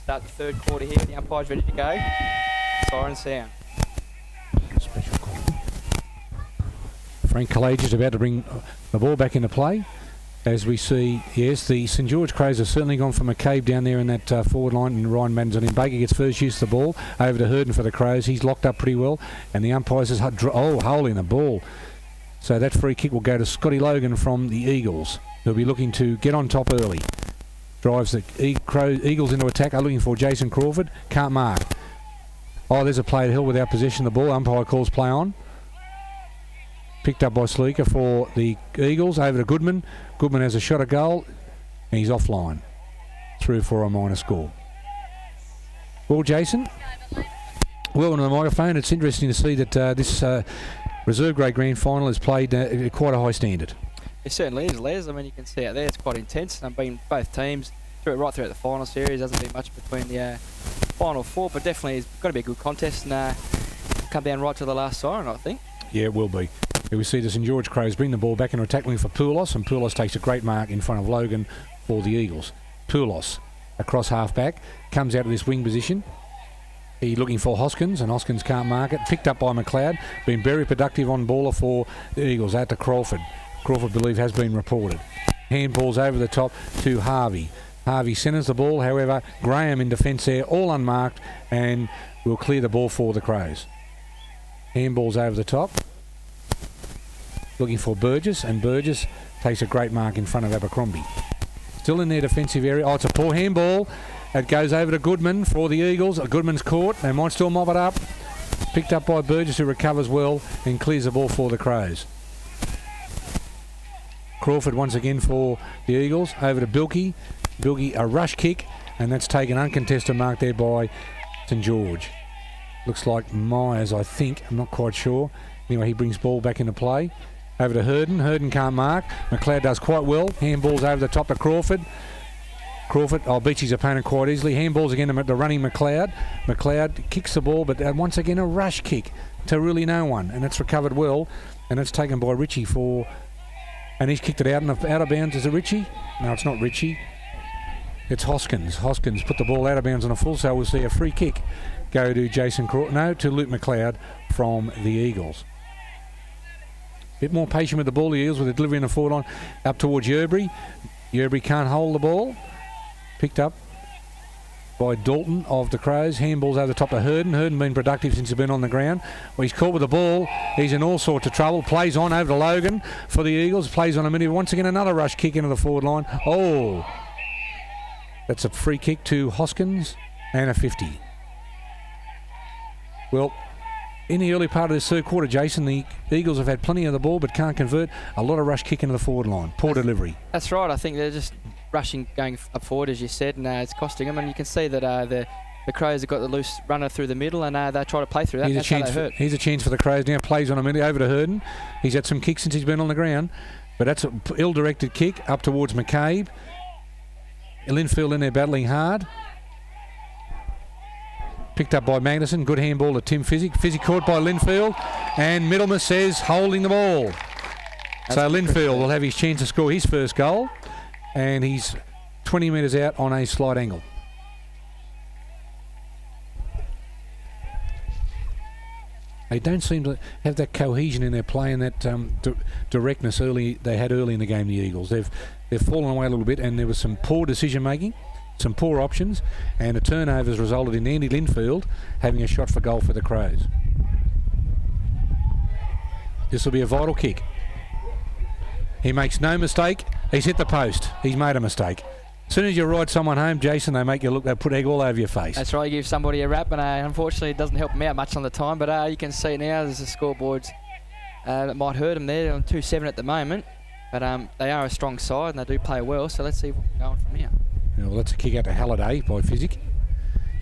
Speaker 4: Start the third quarter here. The umpire's ready to go. Siren sound.
Speaker 3: Special call. Frank Kalage is about to bring the ball back into play. As we see, yes, the St George Crows have certainly gone for McCabe down there in that forward line, and Ryan Madden's on him. Baker gets first use of the ball over to Herden for the Crows. He's locked up pretty well, and the umpire says, hole in the ball. So that free kick will go to Scotty Logan from the Eagles, who'll be looking to get on top early. Drives the Eagles into attack, are looking for Jason Crawford. Can't mark. Oh, there's a play at hill without possession of the ball. Umpire calls play on. Picked up by Sleeker for the Eagles. Over to Goodman. Goodman has a shot at goal, and he's offline. through for a minor score. Well, Jason, welcome to the microphone. It's interesting to see that this reserve grade grand final is played at quite a high standard.
Speaker 4: It certainly is, Les. I mean, you can see out there it's quite intense. And been both teams right throughout the final series. Hasn't been much between the final four, but definitely it's got to be a good contest and come down right to the last siren, I think.
Speaker 3: Yeah, it will be. Here we see the St George Crows bring the ball back into attack for Poulos, and Poulos takes a great mark in front of Logan for the Eagles. Poulos across half-back, comes out of this wing position. He's looking for Hoskins, and Hoskins can't mark it. Picked up by McLeod. Been very productive on baller for the Eagles. Out to Crawford. Crawford, I believe, has been reported. Handballs over the top to Harvey. Harvey centres the ball. However, Graham in defence there, all unmarked, and will clear the ball for the Crows. Handballs over the top. Looking for Burgess, and Burgess takes a great mark in front of Abercrombie. Still in their defensive area. Oh, it's a poor handball. It goes over to Goodman for the Eagles. Goodman's caught. They might still mop it up. Picked up by Burgess, who recovers well and clears the ball for the Crows. Crawford once again for the Eagles. Over to Bilkey. Bilkey, a rush kick, and that's taken uncontested mark there by St George. Looks like Myers, I think. I'm not quite sure. Anyway, he brings ball back into play. Over to Hurden. Hurden can't mark. McLeod does quite well. Handballs over the top to Crawford. Crawford beats his opponent quite easily. Handballs again to running McLeod. McLeod kicks the ball, but once again a rush kick to really no one. And it's recovered well. And it's taken by Ritchie and he's kicked it out of bounds. Is it Ritchie? No, it's not Ritchie. It's Hoskins. Hoskins put the ball out of bounds on a full, so we'll see a free kick go to to Luke McLeod from the Eagles. Bit more patient with the ball, the Eagles, with the delivery in the forward line up towards Yerbury. Yerbury can't hold the ball. Picked up by Dalton of the Crows. Handballs over the top of Hurden. Hurden been productive since he's been on the ground. Well, he's caught with the ball. He's in all sorts of trouble. Plays on over to Logan for the Eagles. Plays on a minute. Once again, another rush kick into the forward line. Oh! That's a free kick to Hoskins and a 50. Well, in the early part of this third quarter, Jason, the Eagles have had plenty of the ball but can't convert. A lot of rush kick into the forward line. Poor delivery.
Speaker 4: That's right. I think they're just rushing, going up forward, as you said, and it's costing them. And you can see that the Crows have got the loose runner through the middle, and they try to play through that.
Speaker 3: Here's a chance for the Crows now. Plays on a minute over to Hurden. He's had some kicks since he's been on the ground, but that's an ill-directed kick up towards McCabe. Linfield in there battling hard. Picked up by Magnuson. Good handball to Tim Fizzick. Fizzick caught by Linfield, and Middlemas says holding the ball. So Linfield will have his chance to score his first goal, and he's 20 metres out on a slight angle. They don't seem to have that cohesion in their play and that directness they had early in the game, the Eagles. They've fallen away a little bit, and there was some poor decision making, some poor options, and a turnover has resulted in Andy Linfield having a shot for goal for the Crows. This will be a vital kick. He makes no mistake. He's hit the post. He's made a mistake. As soon as you ride someone home, Jason, they make you look. They put egg all over your face.
Speaker 4: That's right. You give somebody a rap, and unfortunately, it doesn't help them out much on the time. But you can see now there's a scoreboard that might hurt them there. On 2-7 at the moment, but they are a strong side and they do play well. So let's see what's going from here.
Speaker 3: Yeah, well, that's a kick out to Halliday by Fizzick.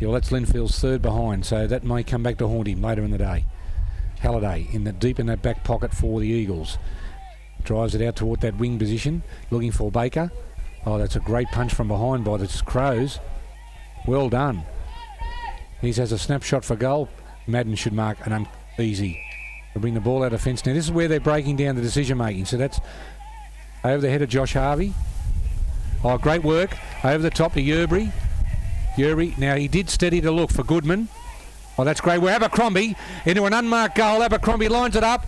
Speaker 3: Yeah, well, that's Linfield's third behind, so that may come back to haunt him later in the day. Halliday deep in that back pocket for the Eagles. Drives it out toward that wing position, looking for Baker. Oh, that's a great punch from behind by the Crows. Well done. He has a snapshot for goal. Madden should mark an easy. They bring the ball out of fence. Now, this is where they're breaking down the decision making. So that's over the head of Josh Harvey. Oh, great work. Over the top to Yerbury. Yerbury, now he did steady to look for Goodman. Oh, that's great. We're Abercrombie into an unmarked goal. Abercrombie lines it up.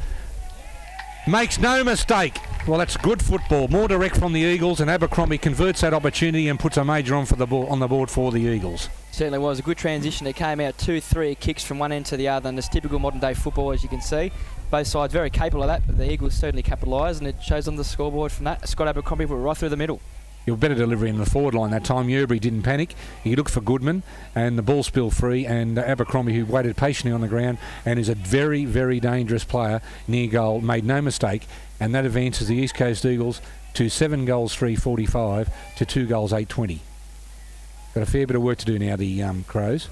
Speaker 3: Makes no mistake. Well, that's good football. More direct from the Eagles, and Abercrombie converts that opportunity and puts a major on the board for the Eagles.
Speaker 4: Certainly was a good transition. It came out 2-3 kicks from one end to the other, and it's typical modern day football, as you can see. Both sides very capable of that, but the Eagles certainly capitalised, and it shows on the scoreboard from that. Scott Abercrombie put it right through the middle.
Speaker 3: You better delivery in the forward line that time. Yerbury didn't panic. He looked for Goodman, and the ball spilled free, and Abercrombie, who waited patiently on the ground and is a very, very dangerous player near goal, made no mistake, and that advances the East Coast Eagles to 7 goals 3-45 to 2 goals 8-20. Got a fair bit of work to do now, the Crows.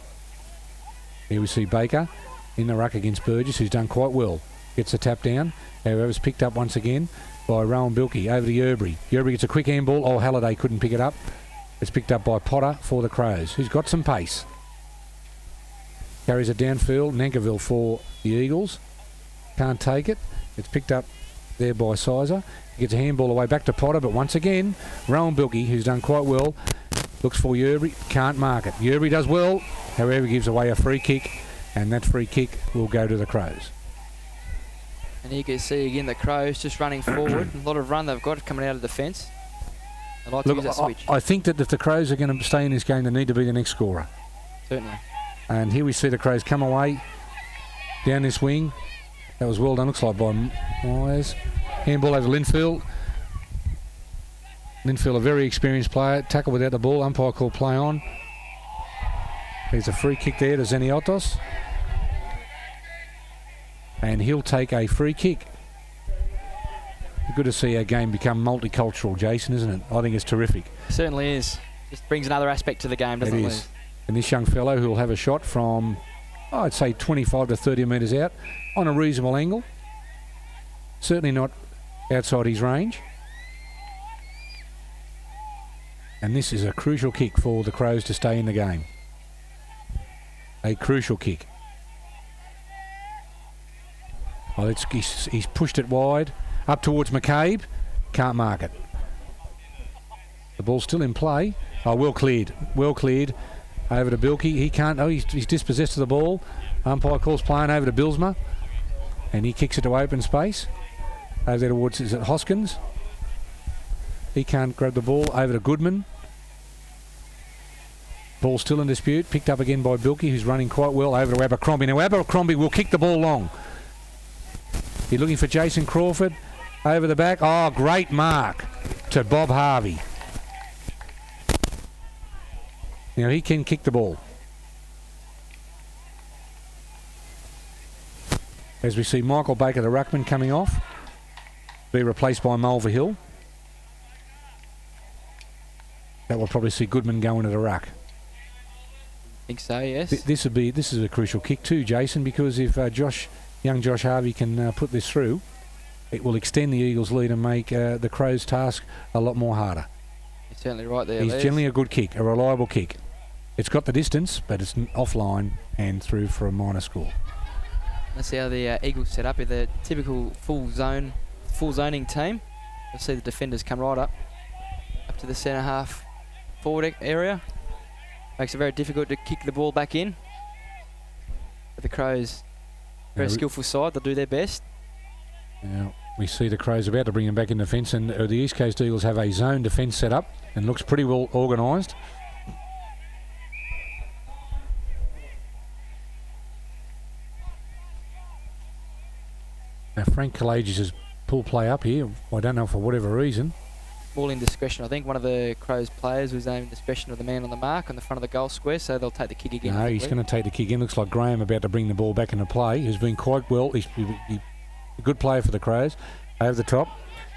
Speaker 3: Here we see Baker in the ruck against Burgess, who's done quite well. Gets a tap down. However, it's picked up once again by Rowan Bilkey. Over to Yerbury. Yerbury gets a quick handball. Oh, Halliday couldn't pick it up. It's picked up by Potter for the Crows, who's got some pace. Carries it downfield. Nankerville for the Eagles. Can't take it. It's picked up there by Sizer. He gets a handball away back to Potter, but once again, Rowan Bilkey, who's done quite well, looks for Yerbury. Can't mark it. Yerbury does well. However, gives away a free kick, and that free kick will go to the Crows.
Speaker 4: And you can see again the Crows just running forward. A lot of run they've got coming out of defence. They like to use that switch.
Speaker 3: I think that if the Crows are going to stay in this game, they need to be the next scorer.
Speaker 4: Certainly.
Speaker 3: And here we see the Crows come away down this wing. That was well done, looks like, by Myers. Handball over to Linfield. Linfield, a very experienced player. Tackle without the ball. Umpire called play on. There's a free kick there to Zeniotos. And he'll take a free kick. Good to see our game become multicultural, Jason, isn't it? I think it's terrific.
Speaker 4: Certainly is. Just brings another aspect to the game, doesn't it?
Speaker 3: It is. And this young fellow who will have a shot from, I'd say, 25 to 30 metres out on a reasonable angle. Certainly not outside his range. And this is a crucial kick for the Crows to stay in the game. A crucial kick. Oh, he's pushed it wide. Up towards McCabe. Can't mark it. The ball's still in play. Oh, well cleared. Well cleared. Over to Bilkey. He can't. Oh, he's dispossessed of the ball. Umpire calls playing over to Billsma. And he kicks it to open space. Over there towards, is it Hoskins? He can't grab the ball. Over to Goodman. Ball still in dispute. Picked up again by Bilkey, who's running quite well. Over to Abercrombie. Now Abercrombie will kick the ball long. He's looking for Jason Crawford. Over the back. Oh, great mark to Bob Harvey. Now he can kick the ball. As we see Michael Baker, the ruckman, coming off. Be replaced by Mulvihill. That will probably see Goodman go into the ruck.
Speaker 4: I think so, yes.
Speaker 3: This is a crucial kick too, Jason, because if young Josh Harvey can put this through, it will extend the Eagles' lead and make the Crows' task a lot more harder.
Speaker 4: You're certainly right there.
Speaker 3: He's
Speaker 4: Les.
Speaker 3: generally a good kick, a reliable kick. It's got the distance, but it's offline and through for a minor score.
Speaker 4: Let's see how the Eagles set up with the typical full zoning team. You'll see the defenders come right up to the centre half forward area. Makes it very difficult to kick the ball back in. But the Crows, very skillful side, they'll do their best.
Speaker 3: Now we see the Crows about to bring him back in defence, and the East Coast Eagles have a zone defence set up and looks pretty well organised. Now Frank Kalages has pulled play up here. I don't know for whatever reason.
Speaker 4: Ball indiscretion. I think one of the Crows players was aimed indiscretion of the man on the mark on the front of the goal square, so they'll take the kick again.
Speaker 3: No, he's going to take the kick in. Looks like Graham about to bring the ball back into play. He's been quite well. He's a good player for the Crows. Over the top,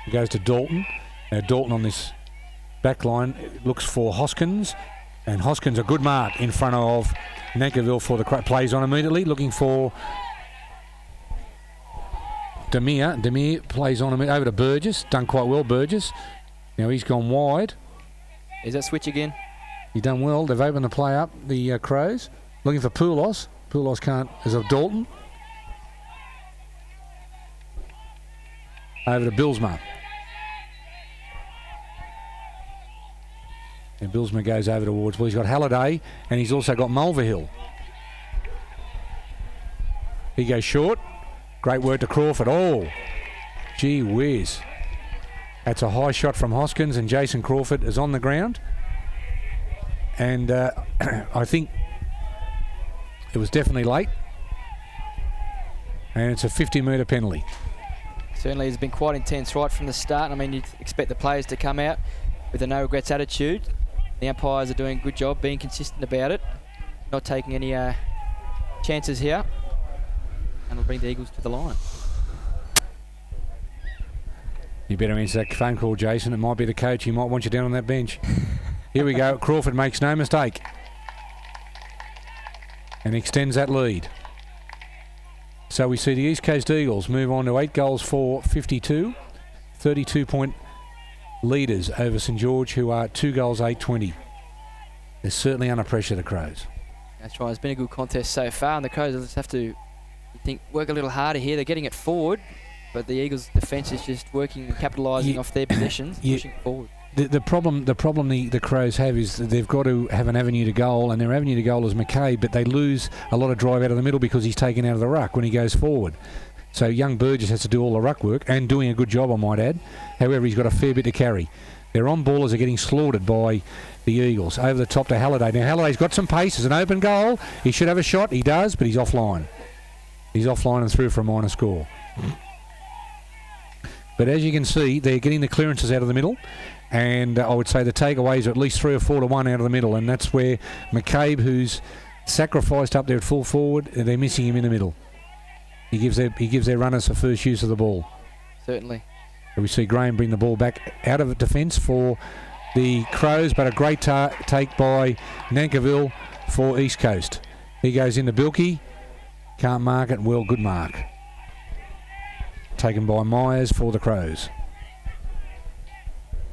Speaker 3: he goes to Dalton. Now Dalton on this back line looks for Hoskins, and Hoskins a good mark in front of Nankerville for the Crows. Plays on immediately, looking for Demir. Demir plays on over to Burgess. Done quite well, Burgess. Now he's gone wide.
Speaker 4: Is that switch again?
Speaker 3: He's done well. They've opened the play up, the Crows. Looking for Poulos. Poulos can't, as of Dalton. Over to Billsma. And Billsma goes over towards, well, he's got Halliday, and he's also got Mulvihill. He goes short. Great work to Crawford. Oh, gee whiz. That's a high shot from Hoskins, and Jason Crawford is on the ground. And I think it was definitely late. And it's a 50-metre penalty.
Speaker 4: Certainly has been quite intense right from the start. I mean, you'd expect the players to come out with a no-regrets attitude. The umpires are doing a good job being consistent about it, not taking any chances here. And it'll bring the Eagles to the line.
Speaker 3: You better answer that phone call, Jason. It might be the coach. He might want you down on that bench. Here we go. Crawford makes no mistake and extends that lead. So we see the East Coast Eagles move on to 8 goals for 52. 32-point leaders over St George, who are 2 goals 8-20. They're certainly under pressure, the Crows.
Speaker 4: That's right. It's been a good contest so far, and the Crows just have to work a little harder here. They're getting it forward, but the Eagles' defence is just working and capitalising off their positions, pushing forward.
Speaker 3: The problem the Crows have is that they've got to have an avenue to goal, and their avenue to goal is McCabe, but they lose a lot of drive out of the middle because he's taken out of the ruck when he goes forward. So young Burgess has to do all the ruck work, and doing a good job, I might add. However, he's got a fair bit to carry. Their on-ballers are getting slaughtered by the Eagles. Over the top to Halliday. Now Halliday's got some pace. It's an open goal. He should have a shot. He does, but he's offline. He's offline and through for a minor score. But as you can see, they're getting the clearances out of the middle. And I would say the takeaways are at least 3 or 4 to 1 out of the middle. And that's where McCabe, who's sacrificed up there at full forward, they're missing him in the middle. He gives their runners the first use of the ball.
Speaker 4: Certainly.
Speaker 3: We see Graham bring the ball back out of defence for the Crows, but a great take by Nankivell for East Coast. He goes into Bilkey. Can't mark it. Well, good mark. Taken by Myers for the Crows.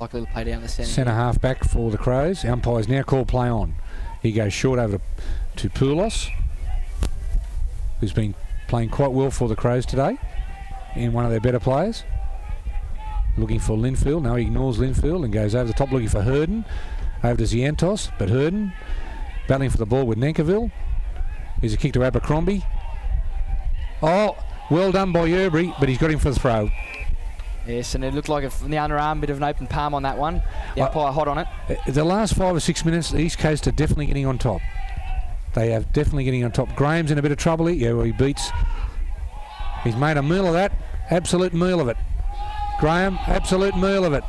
Speaker 4: Like a little play down the centre.
Speaker 3: Centre half back for the Crows. Umpire's now called play on. He goes short over to Poulos, who's been playing quite well for the Crows today, and one of their better players. Looking for Linfield. No, he ignores Linfield and goes over the top looking for Hurden. Over to Ziantos, but Hurden battling for the ball with Nankivell. Here's a kick to Abercrombie. Oh, well done by Yerbury, but he's got him for the throw.
Speaker 4: Yes, and it looked like from the underarm, bit of an open palm on that one. The umpire hot on it.
Speaker 3: The last 5 or 6 minutes, the East Coast are definitely getting on top. They are definitely getting on top. Graham's in a bit of trouble here. Yeah, well, he beats. He's made a meal of that. Absolute meal of it. Graham, absolute meal of it.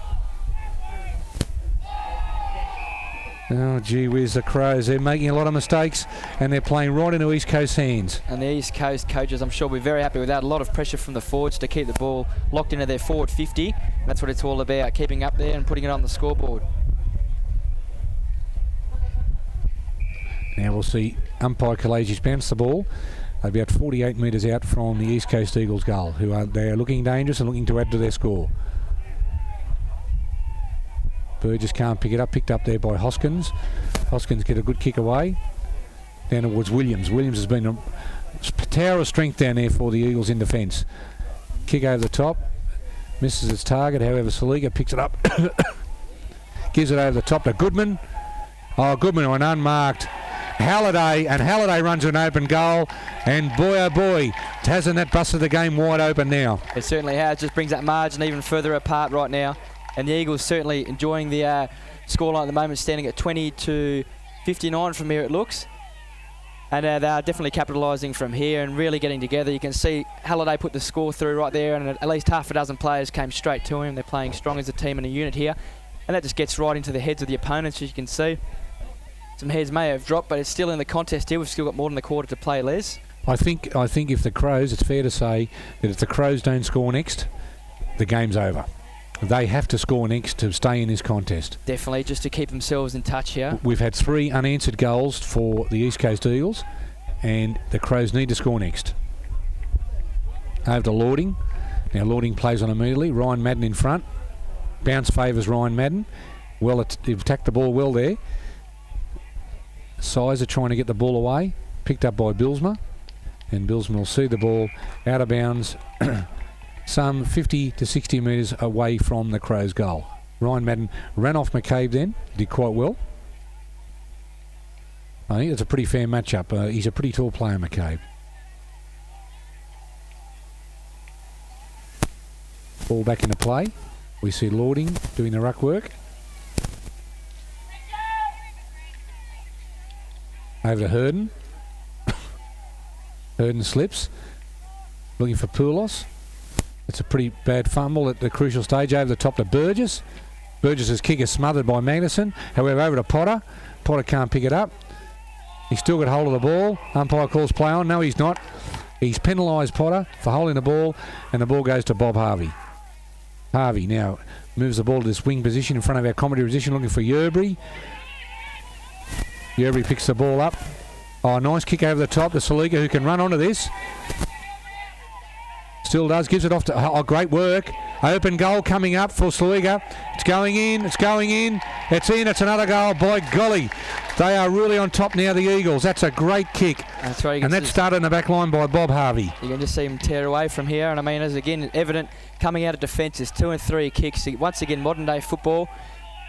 Speaker 3: Oh, gee whiz, the Crows. They're making a lot of mistakes, and they're playing right into East Coast hands.
Speaker 4: And the East Coast coaches, I'm sure, will be very happy with that. A lot of pressure from the forwards to keep the ball locked into their forward 50. That's what it's all about, keeping up there and putting it on the scoreboard. Now
Speaker 3: we'll see umpire Kalajis bounce the ball about 48 metres out from the East Coast Eagles goal, they are looking dangerous and looking to add to their score. Burgess can't pick it up, picked up there by Hoskins. Hoskins get a good kick away. Then it was Williams. Williams has been a tower of strength down there for the Eagles in defence. Kick over the top, misses its target, however Saliga picks it up. Gives it over the top to Goodman. Oh, Goodman on unmarked. Halliday runs to an open goal, and boy oh boy, hasn't that busted the game wide open now.
Speaker 4: It certainly has. Just brings that margin even further apart right now, and the Eagles certainly enjoying the scoreline at the moment, standing at 20-59 from here it looks, and they are definitely capitalising from here and really getting together. You can see Halliday put the score through right there, and at least half a dozen players came straight to him. They're playing strong as a team and a unit here, and that just gets right into the heads of the opponents, as you can see. Some heads may have dropped, but it's still in the contest here. We've still got more than a quarter to play, Les.
Speaker 3: I think if the Crows, it's fair to say that if the Crows don't score next, the game's over. They have to score next to stay in this contest.
Speaker 4: Definitely, just to keep themselves in touch here.
Speaker 3: We've had 3 unanswered goals for the East Coast Eagles, and the Crows need to score next. Over to Lording. Now Lording plays on immediately. Ryan Madden in front. Bounce favours Ryan Madden. Well, they've attacked the ball well there. Sizer trying to get the ball away, picked up by Bilsma, and Bilsma will see the ball out of bounds some 50 to 60 metres away from the Crows goal. Ryan Madden ran off McCabe then, did quite well. I think it's a pretty fair matchup. He's a pretty tall player, McCabe. Ball back into play. We see Lording doing the ruck work. Over to Hurden. Hurden slips. Looking for Poulos. It's a pretty bad fumble at the crucial stage. Over the top to Burgess. Burgess's kick is smothered by Magnuson. However, over to Potter. Potter can't pick it up. He's still got hold of the ball. Umpire calls play on. No, he's not. He's penalised Potter for holding the ball, and the ball goes to Bob Harvey. Harvey now moves the ball to this wing position in front of our comedy position, looking for Yerbury. Yerby picks the ball up. Oh, nice kick over the top to Salika, who can run onto this. Still does, gives it off to... Oh, great work. Open goal coming up for Salika. It's going in, it's going in. It's in, it's another goal. By golly, they are really on top now, the Eagles. That's a great kick.
Speaker 4: That's right.
Speaker 3: And that started in the back line by Bob Harvey.
Speaker 4: You can just see him tear away from here. And I mean, as again, evident coming out of defence, is 2 and 3 kicks. Once again, modern day football.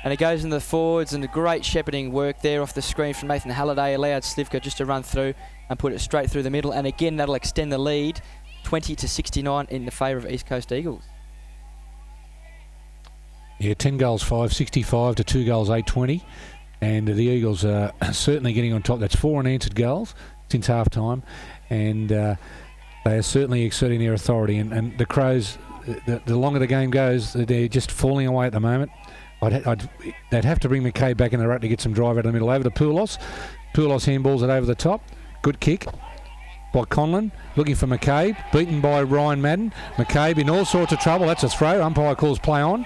Speaker 4: And it goes into the forwards, and a great shepherding work there off the screen from Nathan Halliday. Allowed Slivka just to run through and put it straight through the middle. And again, that'll extend the lead 20-69 in the favour of East Coast Eagles.
Speaker 3: Yeah, 10 goals 5-65 to 2 goals 8-20. And the Eagles are certainly getting on top. That's 4 unanswered goals since half time. And they are certainly exerting their authority. And the Crows, the longer the game goes, they're just falling away at the moment. They'd have to bring McKay back in the ruck to get some drive out of the middle. Over to Poulos. Poulos handballs it over the top. Good kick by Conlon, looking for McCabe, beaten by Ryan Madden. McCabe in all sorts of trouble. That's a throw. Umpire calls play on.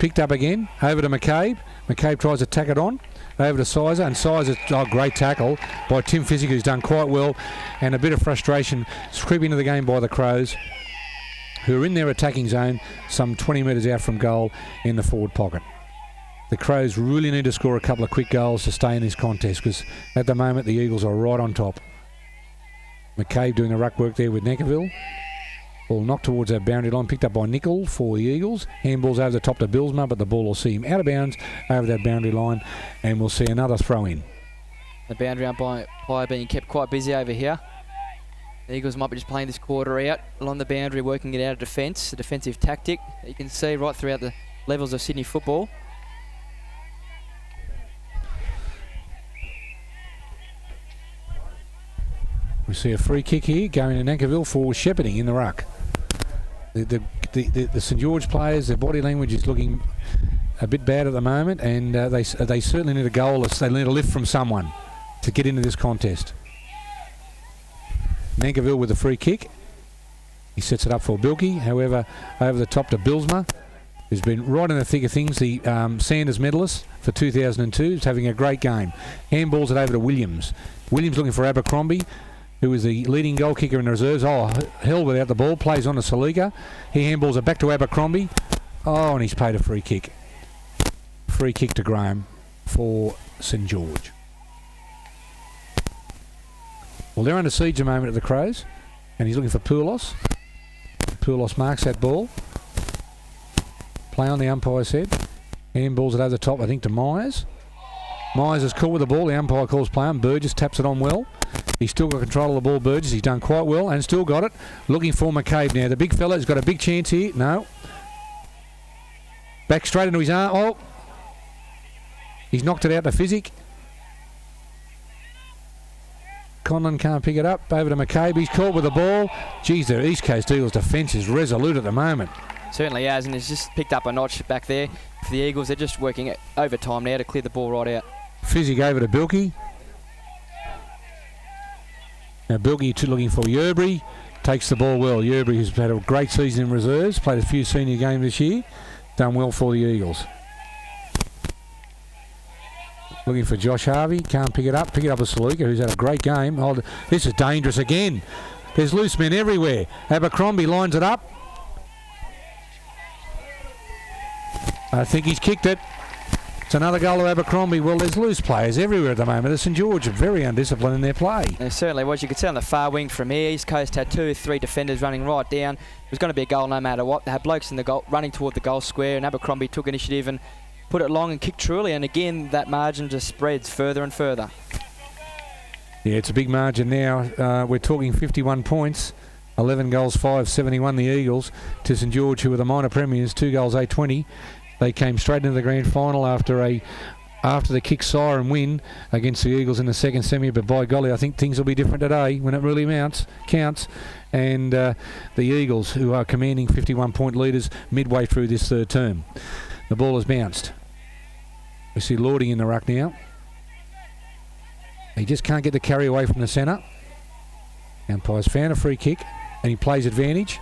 Speaker 3: Picked up again. Over to McCabe. McCabe tries to tack it on. Over to Sizer, and Sizer, great tackle by Tim Physic, who's done quite well, and a bit of frustration creeping into the game by the Crows, who are in their attacking zone some 20 metres out from goal in the forward pocket. The Crows really need to score a couple of quick goals to stay in this contest, because at the moment the Eagles are right on top. McCabe doing the ruck work there with Neckerville. Ball knocked towards that boundary line, picked up by Nickel for the Eagles. Handballs over the top to Billsma, but the ball will see him out of bounds over that boundary line, and we'll see another throw in.
Speaker 4: The boundary umpire being kept quite busy over here. The Eagles might be just playing this quarter out along the boundary, working it out of defence, a defensive tactic that you can see right throughout the levels of Sydney football.
Speaker 3: We see a free kick here going to Nankerville for shepherding in the ruck. The St George players, their body language is looking a bit bad at the moment, and they certainly need a goal. They need a lift from someone to get into this contest. Nankerville with a free kick. He sets it up for Bilkey. However, over the top to Billsma, who's been right in the thick of things. The Sanders medalist for 2002 is having a great game. Handballs it over to Williams. Williams looking for Abercrombie, who is the leading goal kicker in the reserves. Oh, hell without the ball. Plays on to Salika. He handballs it back to Abercrombie. Oh, and he's paid a free kick. Free kick to Graham for St George. Well, they're under siege at the moment at the Crows, and he's looking for Poulos. Poulos marks that ball. Play on, the umpire said. Handballs it over the top, I think, to Myers. Myers is cool with the ball. The umpire calls play on. Burgess taps it on well. He's still got control of the ball, Burgess. He's done quite well and still got it. Looking for McCabe now. The big fella's got a big chance here. No. Back straight into his arm. Oh. He's knocked it out to Physic. Conlon can't pick it up. Over to McCabe. He's caught with the ball. Geez, the East Coast Eagles defence is resolute at the moment.
Speaker 4: Certainly has, and it's just picked up a notch back there for the Eagles. They're just working overtime now to clear the ball right out.
Speaker 3: Physic over to Bilkey. Now Bilkey looking for Yerbury. Takes the ball well. Yerbury, who's had a great season in reserves, played a few senior games this year. Done well for the Eagles. Looking for Josh Harvey. Can't pick it up. Pick it up with Salika, who's had a great game. Oh, this is dangerous again. There's loose men everywhere. Abercrombie lines it up. I think he's kicked it. It's another goal to Abercrombie. Well, there's loose players everywhere at the moment. The St George are very undisciplined in their play.
Speaker 4: There certainly was. You could see on the far wing from here, East Coast had 2 or 3 defenders running right down. It was going to be a goal no matter what. They had blokes in the goal running toward the goal square, and Abercrombie took initiative and put it long and kicked truly. And again, that margin just spreads further and further.
Speaker 3: Yeah, it's a big margin now. We're talking 51 points. 11 goals, 5-71 the Eagles to St George, who were the minor premiers, 2 goals, 8-20. They came straight into the grand final after the kick siren win against the Eagles in the second semi. But by golly, I think things will be different today when it really counts. And the Eagles, who are commanding 51-point leaders midway through this third term. The ball has bounced. We see Lordy in the ruck now. He just can't get the carry away from the centre. Umpire's found a free kick, and he plays advantage.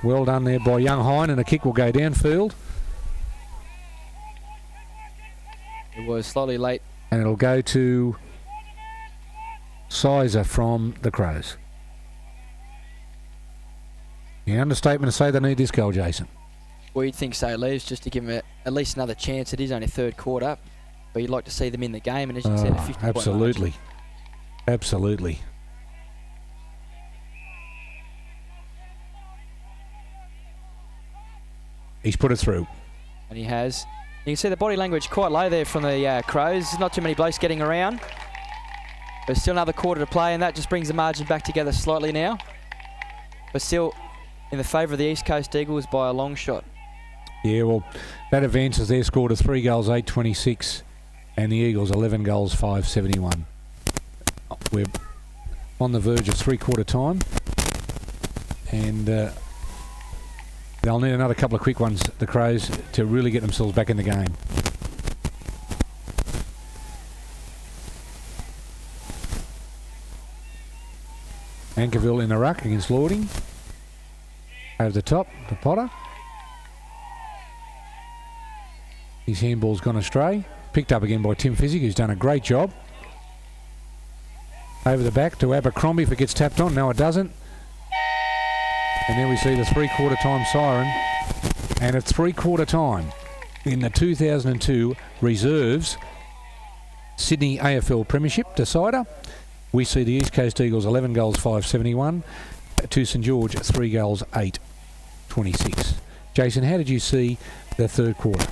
Speaker 3: Well done there by young Hine, and the kick will go downfield.
Speaker 4: It was slightly late
Speaker 3: And it'll go to Sizer from the Crows. The understatement to say they need this goal, Jason.
Speaker 4: Well, you'd think so, Leaves, just to give them at least another chance. It is only third quarter, but you'd like to see them in the game, and as you said, a 50-point
Speaker 3: absolutely. Absolutely. He's put it through.
Speaker 4: And he has. You can see the body language quite low there from the Crows. There's not too many blokes getting around. But still another quarter to play, and that just brings the margin back together slightly now. But still in the favour of the East Coast Eagles by a long shot.
Speaker 3: Yeah, well, that advances their score to 3 goals, 8-26, and the Eagles 11 goals, 5-71. We're on the verge of three-quarter time, and they'll need another couple of quick ones, the Crows, to really get themselves back in the game. Ankerville in the ruck against Lording. Over the top, to Potter. His handball's gone astray. Picked up again by Tim Physic, who's done a great job. Over the back to Abercrombie if it gets tapped on. No, it doesn't. And then we see the three-quarter time siren. And at three-quarter time in the 2002 Reserves Sydney AFL Premiership decider, we see the East Coast Eagles 11 goals, 5-71. To St George, 3 goals, 8-26. Jason, how did you see the third quarter?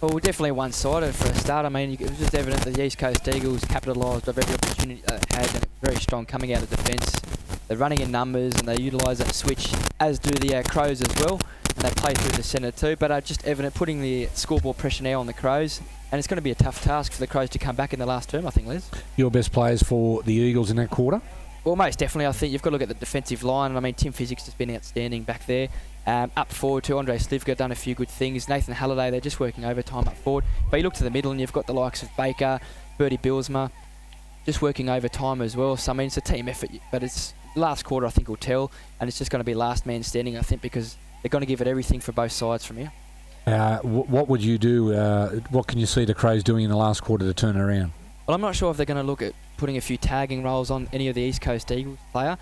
Speaker 4: Well, definitely one-sided for a start. I mean, it was just evident that the East Coast Eagles capitalised of every opportunity they had, and very strong coming out of defence. They're running in numbers, and they utilise that switch, as do the Crows as well, and they play through the centre too. But just evident putting the scoreboard pressure now on the Crows, and it's going to be a tough task for the Crows to come back in the last term, I think, Les. Your
Speaker 3: best players for the Eagles in that quarter?
Speaker 4: Well, most definitely. I think you've got to look at the defensive line. I mean, Tim Physic's just been outstanding back there. Up forward too, Andre Slivka done a few good things. Nathan Halliday, they're just working overtime up forward. But you look to the middle and you've got the likes of Baker, Bertie Bilsma, just working overtime as well. So, I mean, it's a team effort, but it's last quarter, I think, will tell. And it's just going to be last man standing, I think, because they're going to give it everything for both sides from here.
Speaker 3: What would you do? What can you see the Crows doing in the last quarter to turn it around?
Speaker 4: Well, I'm not sure if they're going to look at putting a few tagging roles on any of the East Coast Eagles player,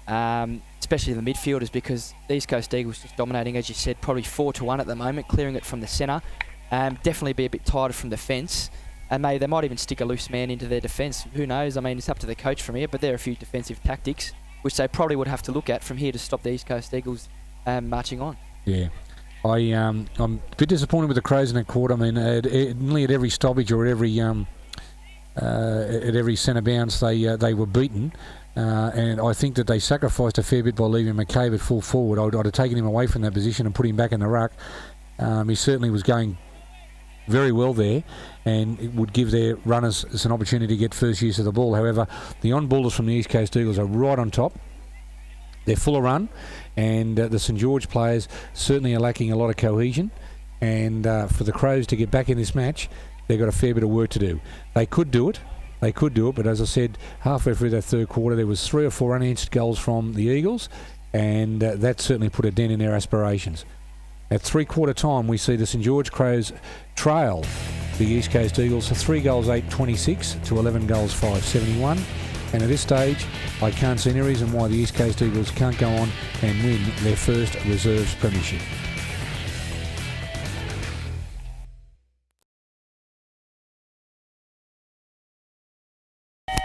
Speaker 4: especially the midfielders, because the East Coast Eagles just dominating, as you said, probably 4-1 at the moment, clearing it from the centre. Definitely be a bit tighter from defence, and maybe they might even stick a loose man into their defence. Who knows? I mean, it's up to the coach from here, but there are a few defensive tactics which they probably would have to look at from here to stop the East Coast Eagles marching on.
Speaker 3: Yeah. I'm a bit disappointed with the Crows in that quarter. I mean, nearly at every stoppage or at every centre bounce they were beaten, and I think that they sacrificed a fair bit by leaving McCabe at full forward. I'd have taken him away from that position and put him back in the ruck. He certainly was going very well there, and it would give their runners an opportunity to get first use of the ball. However, the on-ballers from the East Coast Eagles are right on top. They're full of run, and the St George players certainly are lacking a lot of cohesion, and for the Crows to get back in this match, they've got a fair bit of work to do. They could do it, but as I said, halfway through that third quarter, there was 3 or 4 unanswered goals from the Eagles, and that certainly put a dent in their aspirations. At three-quarter time, we see the St George Crows trail the East Coast Eagles for 3 goals, 8-26 to 11 goals, 5-71. And at this stage, I can't see any reason why the East Coast Eagles can't go on and win their first Reserves Premiership.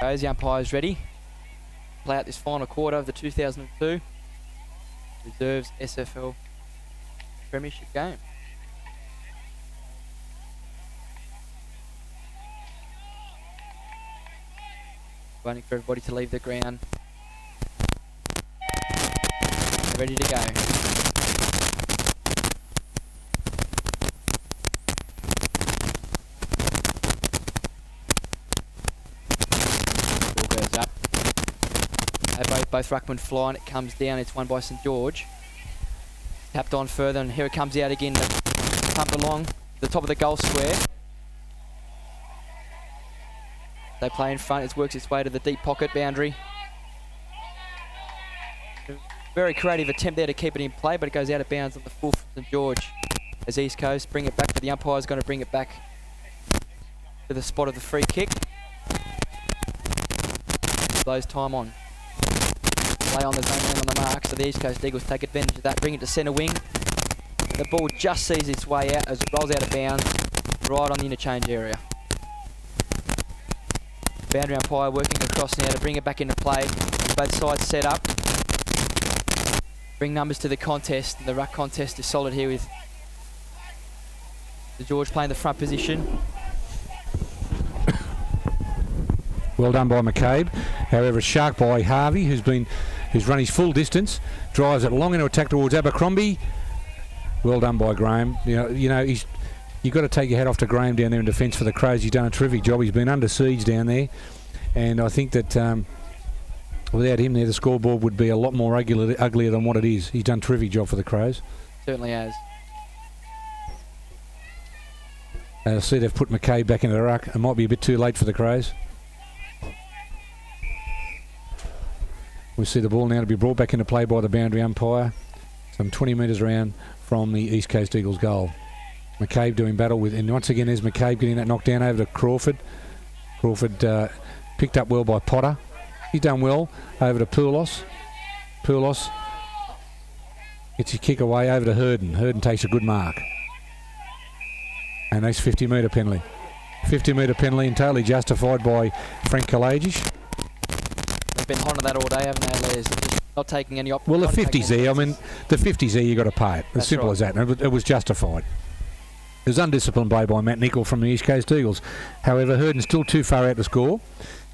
Speaker 4: The umpire's ready. Play out this final quarter of the 2002 Reserves SFL Premiership game. Waiting for everybody to leave the ground. They're ready to go. Ball goes up. Both ruckmen fly and it comes down. It's won by St George. Tapped on further and here it comes out again. Pump along the top of the goal square. They play in front, it works its way to the deep pocket boundary. Very creative attempt there to keep it in play, but it goes out of bounds on the full from St George. As East Coast bring it back, but the umpire's going to bring it back to the spot of the free kick. Blows time on. Play on, there's no man on the mark, so the East Coast Eagles take advantage of that, bring it to centre wing. The ball just sees its way out as it rolls out of bounds, right on the interchange area. Boundary umpire working across now to bring it back into play. Both sides set up. Bring numbers to the contest. The ruck contest is solid here with the George playing the front position.
Speaker 3: Well done by McCabe. However, a shark by Harvey, who's run his full distance, drives it long into attack towards Abercrombie. Well done by Graham. You know, you've got to take your hat off to Graham down there in defence for the Crows. He's done a terrific job. He's been under siege down there, and I think that without him there, the scoreboard would be a lot more uglier than what it is. He's done a terrific job for the Crows.
Speaker 4: Certainly has.
Speaker 3: I see they've put McCabe back into the ruck. It might be a bit too late for the Crows. We see the ball now to be brought back into play by the boundary umpire, some 20 metres around from the East Coast Eagles goal. McCabe doing battle with, and once again there's McCabe getting that knockdown over to Crawford. Crawford picked up well by Potter. He's done well over to Poulos. Poulos gets his kick away over to Herden. Herden takes a good mark. And that's 50-metre penalty. 50-metre penalty and totally justified by Frank Kalajic.
Speaker 4: They've been on to that all day, haven't they, Les? Just not taking any
Speaker 3: Well, the 50's there. I mean, the 50's there, you've got to pay it. As simple as that. And it was justified. It was undisciplined play by Matt Nicol from the East Coast Eagles. However, Herden's still too far out to score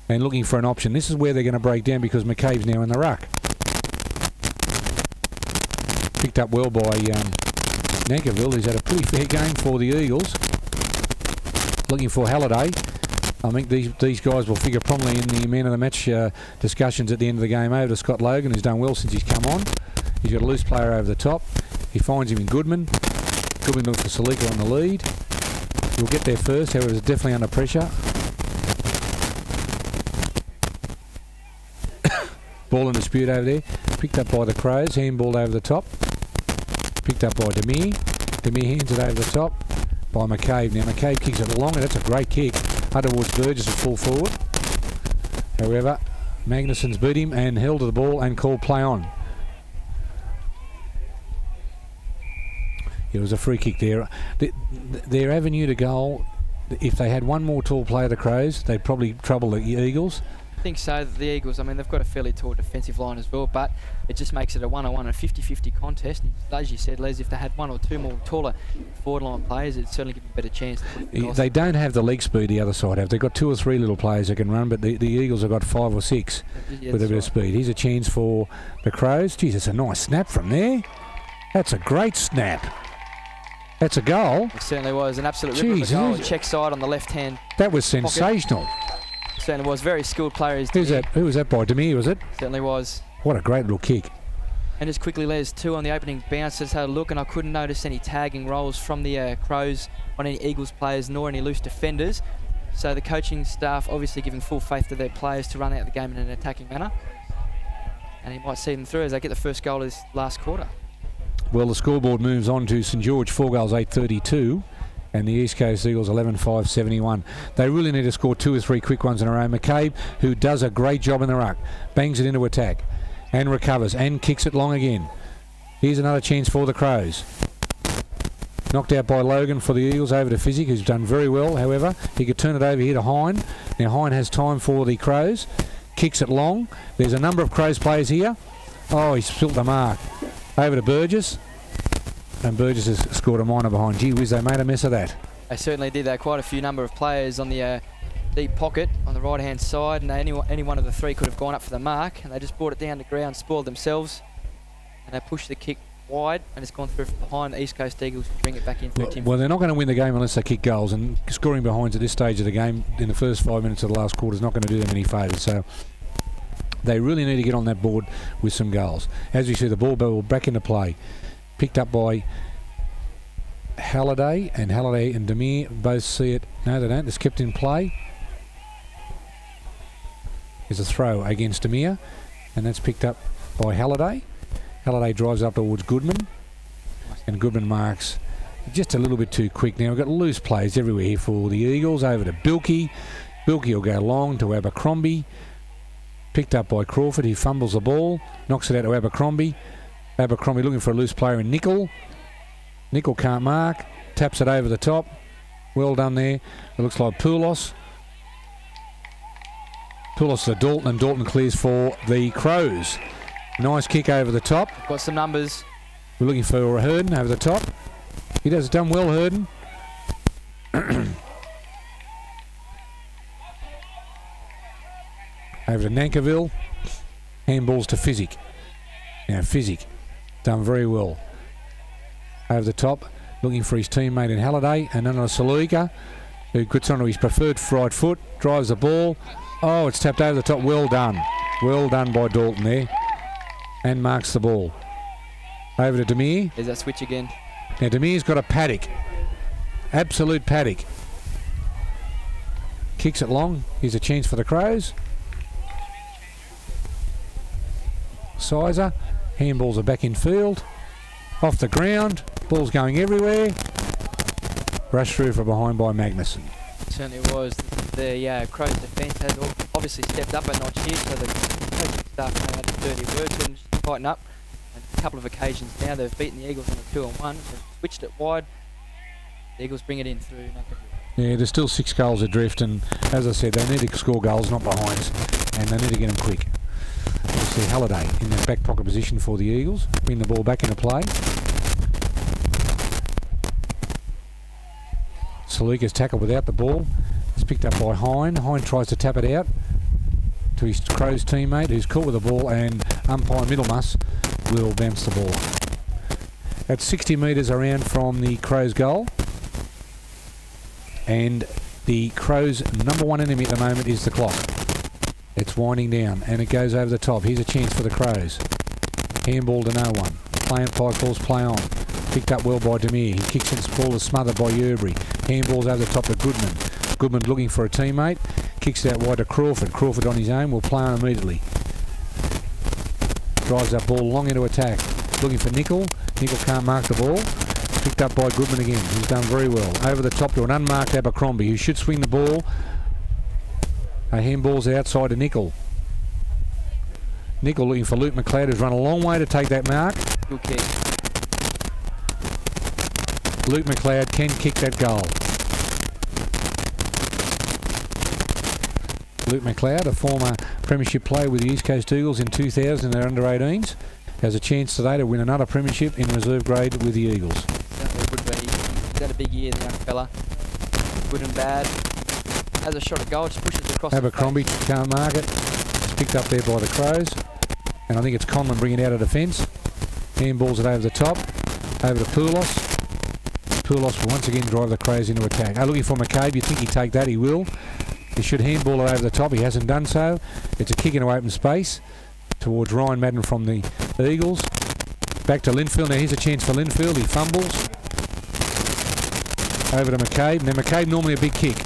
Speaker 3: and looking for an option. This is where they're going to break down because McCabe's now in the ruck. Picked up well by Nankerville, who's had a pretty fair game for the Eagles. Looking for Halliday. I think these guys will figure prominently in the man of the match discussions at the end of the game. Over to Scott Logan, who's done well since he's come on. He's got a loose player over the top. He finds him in Goodman. Goodman looks for Salika on the lead. He'll get there first, however, it's definitely under pressure. Ball in dispute over there. Picked up by the Crows, handballed over the top. Picked up by Demir. Demir hands it over the top by McCabe. Now McCabe kicks it long, and that's a great kick. Up towards Burgess will fall forward. However, Magnuson's beat him and held to the ball and called play on. It was a free kick there. Their avenue to goal, if they had one more tall player, the Crows, they'd probably trouble the Eagles.
Speaker 4: I think so. The Eagles, I mean, they've got a fairly tall defensive line as well, but it just makes it a 1-on-1 and 50-50 contest. And as you said, Les, if they had one or two more taller forward line players, it'd certainly give them a better chance.
Speaker 3: They don't have the leg speed the other side have. They've got 2 or 3 little players that can run, but the Eagles have got 5 or 6 with a bit of speed. Here's a chance for the Crows. Geez, it's a nice snap from there. That's a great snap. That's a goal.
Speaker 4: It certainly was an absolute ripper of a goal. Check side on the left-hand.
Speaker 3: That was sensational.
Speaker 4: Certainly was. Very skilled player.
Speaker 3: Who's that? Who was that by? Demir, was it?
Speaker 4: Certainly was.
Speaker 3: What a great little kick.
Speaker 4: And just quickly, Les, 2 on the opening bounce. Just had a look, and I couldn't notice any tagging rolls from the Crows on any Eagles players, nor any loose defenders. So the coaching staff obviously giving full faith to their players to run out the game in an attacking manner. And he might see them through as they get the first goal of this last quarter.
Speaker 3: Well, the scoreboard moves on to St George, 4 goals, 8-32, and the East Coast Eagles 11-5-71. They really need to score 2 or 3 quick ones in a row. McCabe, who does a great job in the ruck, bangs it into attack and recovers and kicks it long again. Here's another chance for the Crows. Knocked out by Logan for the Eagles over to Physic, who's done very well. However, he could turn it over here to Hine. Now Hine has time for the Crows. Kicks it long. There's a number of Crows players here. Oh, he's spilt the mark. Over to Burgess, and Burgess has scored a minor behind. Gee whiz, they made a mess of that.
Speaker 4: They certainly did. There quite a few number of players on the deep pocket on the right-hand side, and any one of the 3 could have gone up for the mark, and they just brought it down to ground, spoiled themselves, and they pushed the kick wide, and it's gone through from behind the East Coast Eagles to bring it back in.
Speaker 3: Well, they're not going to win the game unless they kick goals, and scoring behinds at this stage of the game in the first 5 minutes of the last quarter is not going to do them any favours. So they really need to get on that board with some goals. As we see, the ball back into play. Picked up by Halliday and Demir both see it. No, they don't. It's kept in play. There's a throw against Demir, and that's picked up by Halliday. Halliday drives up towards Goodman, and Goodman marks just a little bit too quick now. We've got loose plays everywhere here for the Eagles. Over to Bilkey. Bilkey will go long to Abercrombie. Picked up by Crawford. He fumbles the ball. Knocks it out to Abercrombie. Abercrombie looking for a loose player in Nickel. Nickel can't mark. Taps it over the top. Well done there. It looks like Poulos. Poulos to Dalton, and Dalton clears for the Crows. Nice kick over the top.
Speaker 4: Got some numbers.
Speaker 3: We're looking for Hurden over the top. He does done well, Hurden. Over to Nankerville. Handballs to Physic. Now Physic done very well. Over the top, looking for his teammate in Halliday, and then on Saluika, who gets onto his preferred right foot, drives the ball. Oh, it's tapped over the top. Well done. Well done by Dalton there. And marks the ball. Over to Demir.
Speaker 4: There's that switch again.
Speaker 3: Now Demir's got a paddock. Absolute paddock. Kicks it long. Here's a chance for the Crows. Sizer. Handballs are back in field. Off the ground. Ball's going everywhere. Rush through from behind by Magnuson.
Speaker 4: Certainly was. The Crows defence has obviously stepped up a notch here, so the coaching staff know how to do dirty work and tighten up. And a couple of occasions now they've beaten the Eagles on a 2-on-1. They've switched it wide. The Eagles bring it in through Nankerville.
Speaker 3: Yeah, there's still 6 goals adrift, and as I said, they need to score goals, not behinds, and they need to get them quick. We'll see Halliday in the back pocket position for the Eagles. Bring the ball back into play. Saluka's tackled without the ball. It's picked up by Hine. Hine tries to tap it out to his Crows teammate, who's caught with the ball, and umpire Middlemas will bounce the ball. At 60 metres around from the Crows' goal. And the Crows' number one enemy at the moment is the clock. It's winding down, and it goes over the top. Here's a chance for the Crows. Handball to no one. Play umpire calls play on. Picked up well by Demir. He kicks it, ball is smothered by Yerbury. Handballs over the top to Goodman. Goodman looking for a teammate. Kicks it out wide to Crawford. Crawford on his own will play on immediately. Drives that ball long into attack. Looking for Nickel. Nickel can't mark the ball. Picked up by Goodman again. He's done very well. Over the top to an unmarked Abercrombie, who should swing the ball. Handball's outside to Nickel. Nickel looking for Luke McLeod, who's run a long way to take that mark.
Speaker 4: Good kick.
Speaker 3: Luke McLeod can kick that goal. Luke McLeod, a former premiership player with the East Coast Eagles in 2000 in their under-18s, has a chance today to win another premiership in reserve grade with the Eagles.
Speaker 4: Certainly would be. He's had a big year, the young fella. Good and bad. Has a shot at goal, just pushes across.
Speaker 3: Abercrombie can't mark it. It's picked up there by the Crows. And I think it's Conlon bringing it out of defence. Handballs it over the top. Over to Poulos. Poulos will once again drive the Crows into attack. Looking for McCabe. You'd think he'd take that. He will. He should handball it over the top. He hasn't done so. It's a kick into open space towards Ryan Madden from the Eagles. Back to Linfield. Now here's a chance for Linfield. He fumbles. Over to McCabe. Now McCabe normally a big kick.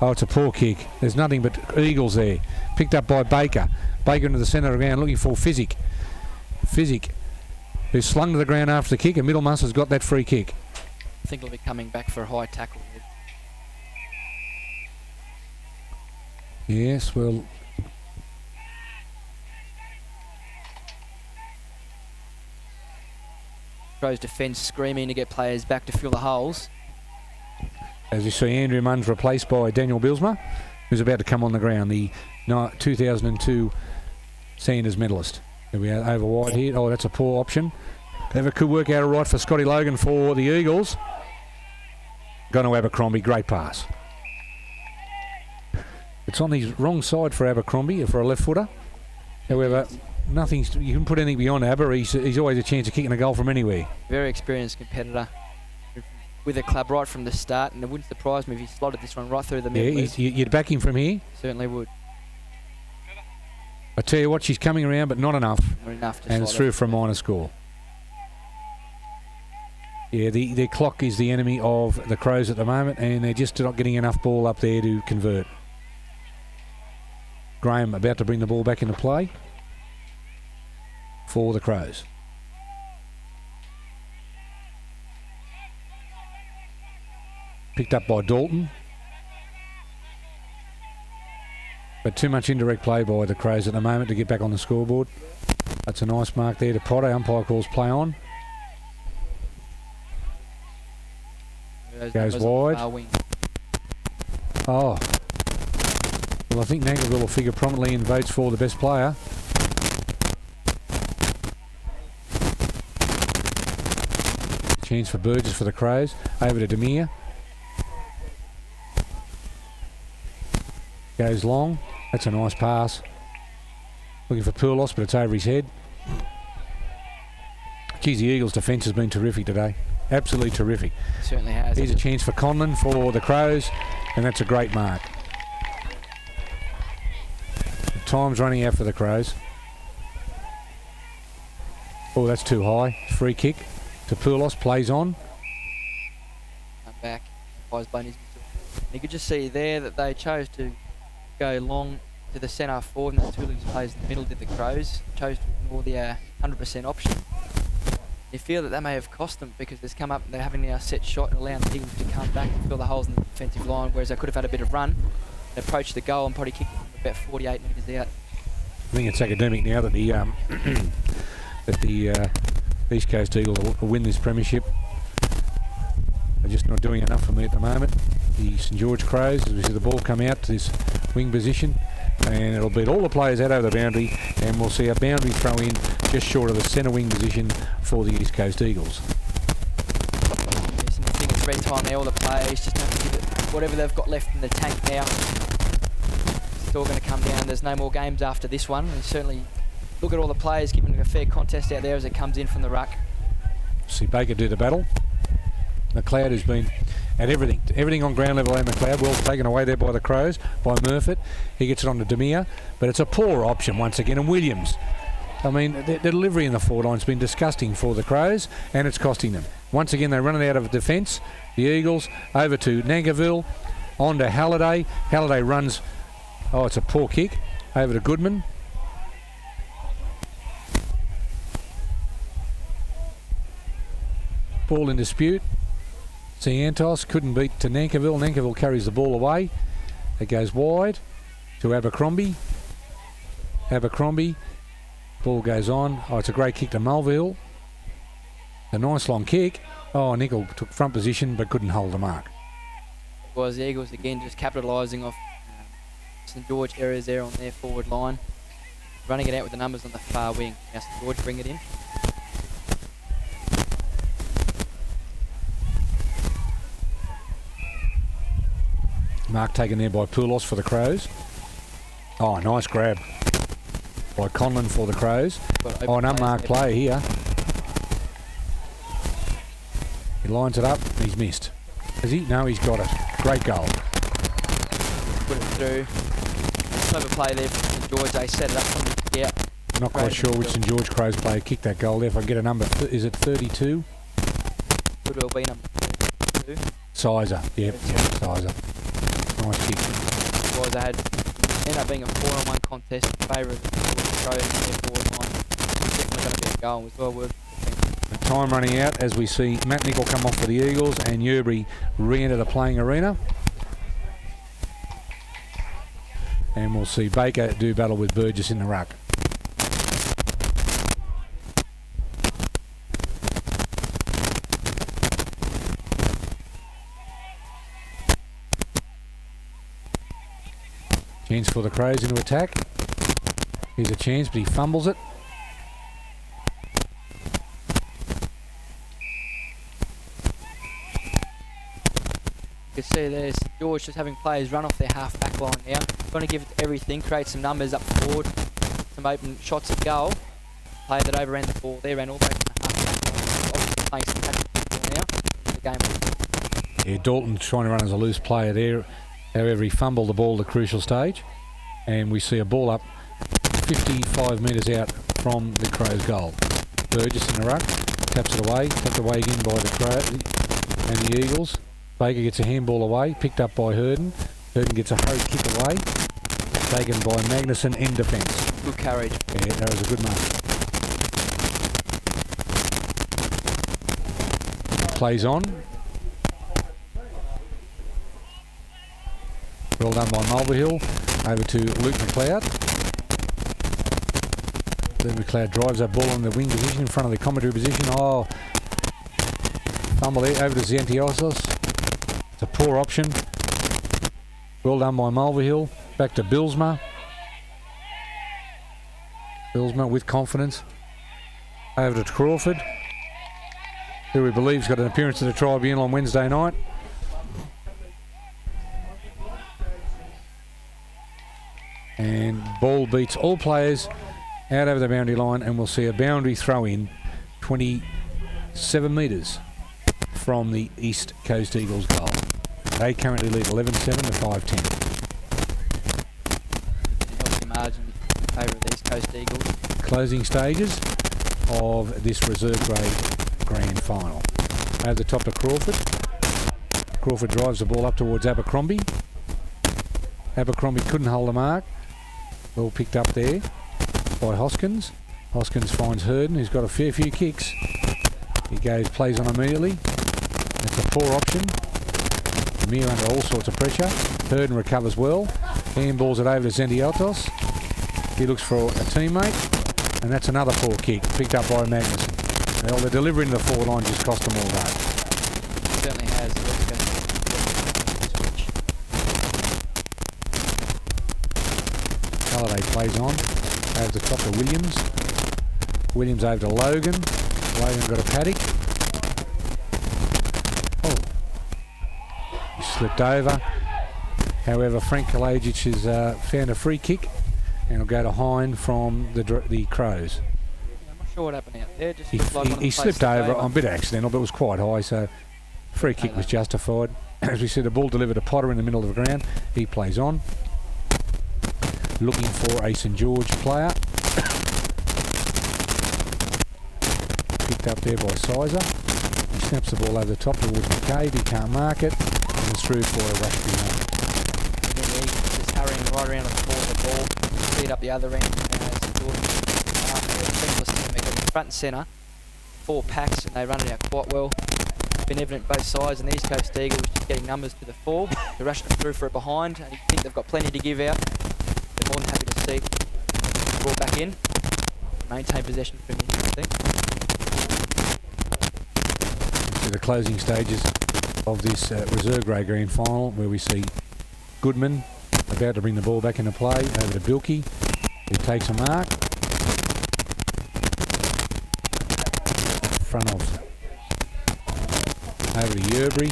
Speaker 3: Oh, it's a poor kick. There's nothing but Eagles there. Picked up by Baker. Baker into the centre of the ground looking for Physic. Physic, who's slung to the ground after the kick, and Middlemas has got that free kick.
Speaker 4: I think he'll be coming back for a high tackle.
Speaker 3: Yes, well...
Speaker 4: Crows defence screaming to get players back to fill the holes.
Speaker 3: As you see, Andrew Munn's replaced by Daniel Bilsma, who's about to come on the ground, the 2002 Sanders medalist. There we are, over wide here. Oh, that's a poor option. Never could work out all right for Scotty Logan for the Eagles. Gone to Abercrombie, great pass. It's on his wrong side for Abercrombie, for a left footer. However, you can put anything beyond Aber. He's always a chance of kicking a goal from anywhere.
Speaker 4: Very experienced competitor with the club right from the start, and it wouldn't surprise me if he slotted this one right through the middle.
Speaker 3: Yeah, you'd back him from here.
Speaker 4: Certainly would.
Speaker 3: I tell you what, she's coming around, but not enough.
Speaker 4: Not enough to
Speaker 3: and it's through for a minor score. Yeah, the clock is the enemy of the Crows at the moment, and they're just not getting enough ball up there to convert. Graham about to bring the ball back into play for the Crows. Picked up by Dalton. But too much indirect play by the Crows at the moment to get back on the scoreboard. That's a nice mark there to Potter. Umpire calls play on. Goes wide. Oh. Well, I think Nankerville will figure prominently in votes for the best player. Chance for Burgess for the Crows. Over to Demir. Goes long. That's a nice pass. Looking for Poulos, but it's over his head. Geez, the Eagles' defence has been terrific today. Absolutely terrific.
Speaker 4: It certainly has.
Speaker 3: Here's a chance for Conlon for the Crows, and that's a great mark. Time's running out for the Crows. Oh, that's too high. Free kick to Poulos. Plays on.
Speaker 4: Back. You could just see there that they chose to go long to the centre forward, and the two players in the middle did the Crows. Chose to ignore the 100% option. You feel that that may have cost them because they're come up, they're having a set shot and allowing the Eagles to come back and fill the holes in the defensive line, whereas they could have had a bit of run. They approached the goal and probably kicked about 48 metres out.
Speaker 3: I think it's academic now that the that the East Coast Eagles will win this premiership. They're just not doing enough for me at the moment. The St George Crows, as we see the ball come out to this wing position, and it'll beat all the players out over the boundary, and we'll see a boundary throw in just short of the centre wing position for the East Coast Eagles.
Speaker 4: Yes, and I think it's red time there, all the players just have to give it whatever they've got left in the tank now. It's all going to come down. There's no more games after this one, and certainly look at all the players giving a fair contest out there as it comes in from the ruck.
Speaker 3: See Baker do the battle. McLeod, who's been at everything on ground level, and McLeod, well taken away there by the Crows, by Murfitt. He gets it on to Demir, but it's a poor option once again. And Williams, I mean, the delivery in the forward line's been disgusting for the Crows, and it's costing them. Once again, they run it out of defence. The Eagles over to Nankerville, on to Halliday. Halliday runs, oh, it's a poor kick, over to Goodman. Ball in dispute. Santos couldn't beat to Nankerville. Nankerville carries the ball away. It goes wide to Abercrombie. Abercrombie. Ball goes on. Oh, it's a great kick to Mulvihill. A nice long kick. Oh, Nickel took front position but couldn't hold the mark.
Speaker 4: It was the Eagles again just capitalising off St George errors there on their forward line. Running it out with the numbers on the far wing. Now St George bring it in.
Speaker 3: Mark taken there by Poulos for the Crows. Oh, nice grab by Conlon for the Crows. Oh, an unmarked player here. He lines it up. He's missed. Has he? No, he's got it. Great goal.
Speaker 4: Put it through. Clever play there from St George. They set it up from the out.
Speaker 3: Not quite sure which St George Crows player kicked that goal there. If I get a number, is it 32?
Speaker 4: Could well be number 32.
Speaker 3: Sizer. Yep, Sizer. Nice kick.
Speaker 4: Was they had ended up being a 4-on-1 contest in favour of the Crows and their forward line. Definitely going to be a goal as well.
Speaker 3: Time running out as we see Matt Nickel come off for the Eagles and Yeobury re-enter the playing arena. And we'll see Baker do battle with Burgess in the ruck. Chance for the Crows into attack. Here's a chance, but he fumbles it.
Speaker 4: You can see there's George just having players run off their half back line now. Going to give it everything, create some numbers up forward, some open shots at goal. Player that overran the ball there, ran all the way from the half back line. Playing some tactical now. The game.
Speaker 3: Yeah, Dalton trying to run as a loose player there. However, he fumbled the ball at the crucial stage. And we see a ball up 55 metres out from the Crows' goal. Burgess in the ruck, taps it away again by the Crows and the Eagles. Baker gets a handball away, picked up by Hurden. Hurden gets a hurried kick away, taken by Magnuson in defence.
Speaker 4: Good courage.
Speaker 3: Yeah, that was a good mark. Plays on. Well done by Mulvihill. Over to Luke McLeod. Luke McLeod drives that ball on the wing position in front of the commentary position. Oh, fumble there. Over to Xantiosos. It's a poor option. Well done by Mulvihill. Back to Billsma. Billsma with confidence. Over to Crawford, who we believe has got an appearance at the tribunal on Wednesday night. And ball beats all players out over the boundary line, and we'll see a boundary throw in 27 metres from the East Coast Eagles goal. They currently lead 11-7 to 5-10.
Speaker 4: Healthy margin in favour of the East Coast Eagles.
Speaker 3: Closing stages of this reserve grade grand final. Over the top to Crawford. Crawford drives the ball up towards Abercrombie. Abercrombie couldn't hold the mark. Well picked up there by Hoskins. Hoskins finds Herden, who's got a fair few kicks. He plays on immediately. It's a poor option. Amir under all sorts of pressure. Herden recovers well. Handballs it over to Xantiotos. He looks for a teammate. And that's another poor kick, picked up by Magnuson. Well, the delivery into the forward line just cost them all that.
Speaker 4: Certainly has.
Speaker 3: Halliday plays on. Over the top to Williams. Williams over to Logan. Logan got a paddock. Oh. He slipped over. However, Frank Kalajic has found a free kick. And it'll go to Hine from the Crows.
Speaker 4: I'm not sure what happened out there. Just
Speaker 3: He slipped over on a bit accidental, but it was quite high, so free kick was justified. As we see, the ball delivered to Potter in the middle of the ground. He plays on. Looking for a St George player. Picked up there by Sizer. He snaps the ball over the top towards McCabe. He can't mark it. And it's through for a rush behind.
Speaker 4: Just hurrying right around the ball, speed up the other end. St George, front and centre, 4 packs, and they run it out quite well. Been evident both sides, and the East Coast Eagles just getting numbers to the fore. They're rushing them through for a behind, and you think they've got plenty to give out. They're more than happy to see the ball back in, maintain possession for me, I think.
Speaker 3: To the closing stages of this reserve grade grand final, where we see Goodman about to bring the ball back into play, over to Bilkey, who takes a mark. Front of, over to Yerbury.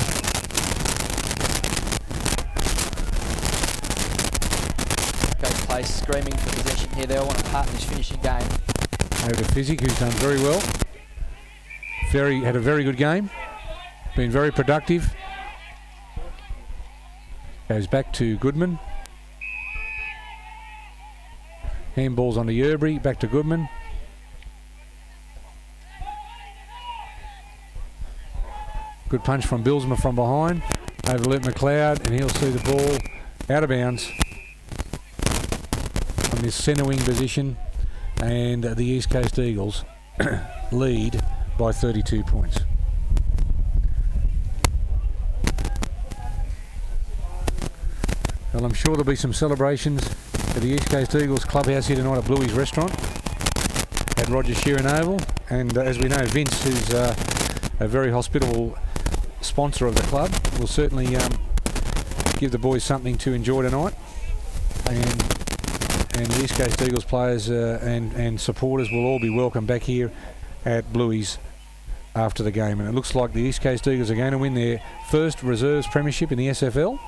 Speaker 4: Great place, screaming for possession here. They all want a part in this finishing game.
Speaker 3: Over to Physic, who's done very well. Had a very good game. Been very productive. Goes back to Goodman. Handballs onto Yerbury, back to Goodman. Good punch from Billsma from behind. Over to Luke McLeod, and he'll see the ball out of bounds from this centre wing position. And the East Coast Eagles lead by 32 points. Well, I'm sure there'll be some celebrations at the East Coast Eagles clubhouse here tonight at Bluey's restaurant at Roger Sheeran Oval. And as we know, Vince is a very hospitable sponsor of the club. Will certainly give the boys something to enjoy tonight. And the East Coast Eagles players and supporters will all be welcome back here at Bluey's after the game. And it looks like the East Coast Eagles are going to win their first reserves premiership in the SFL.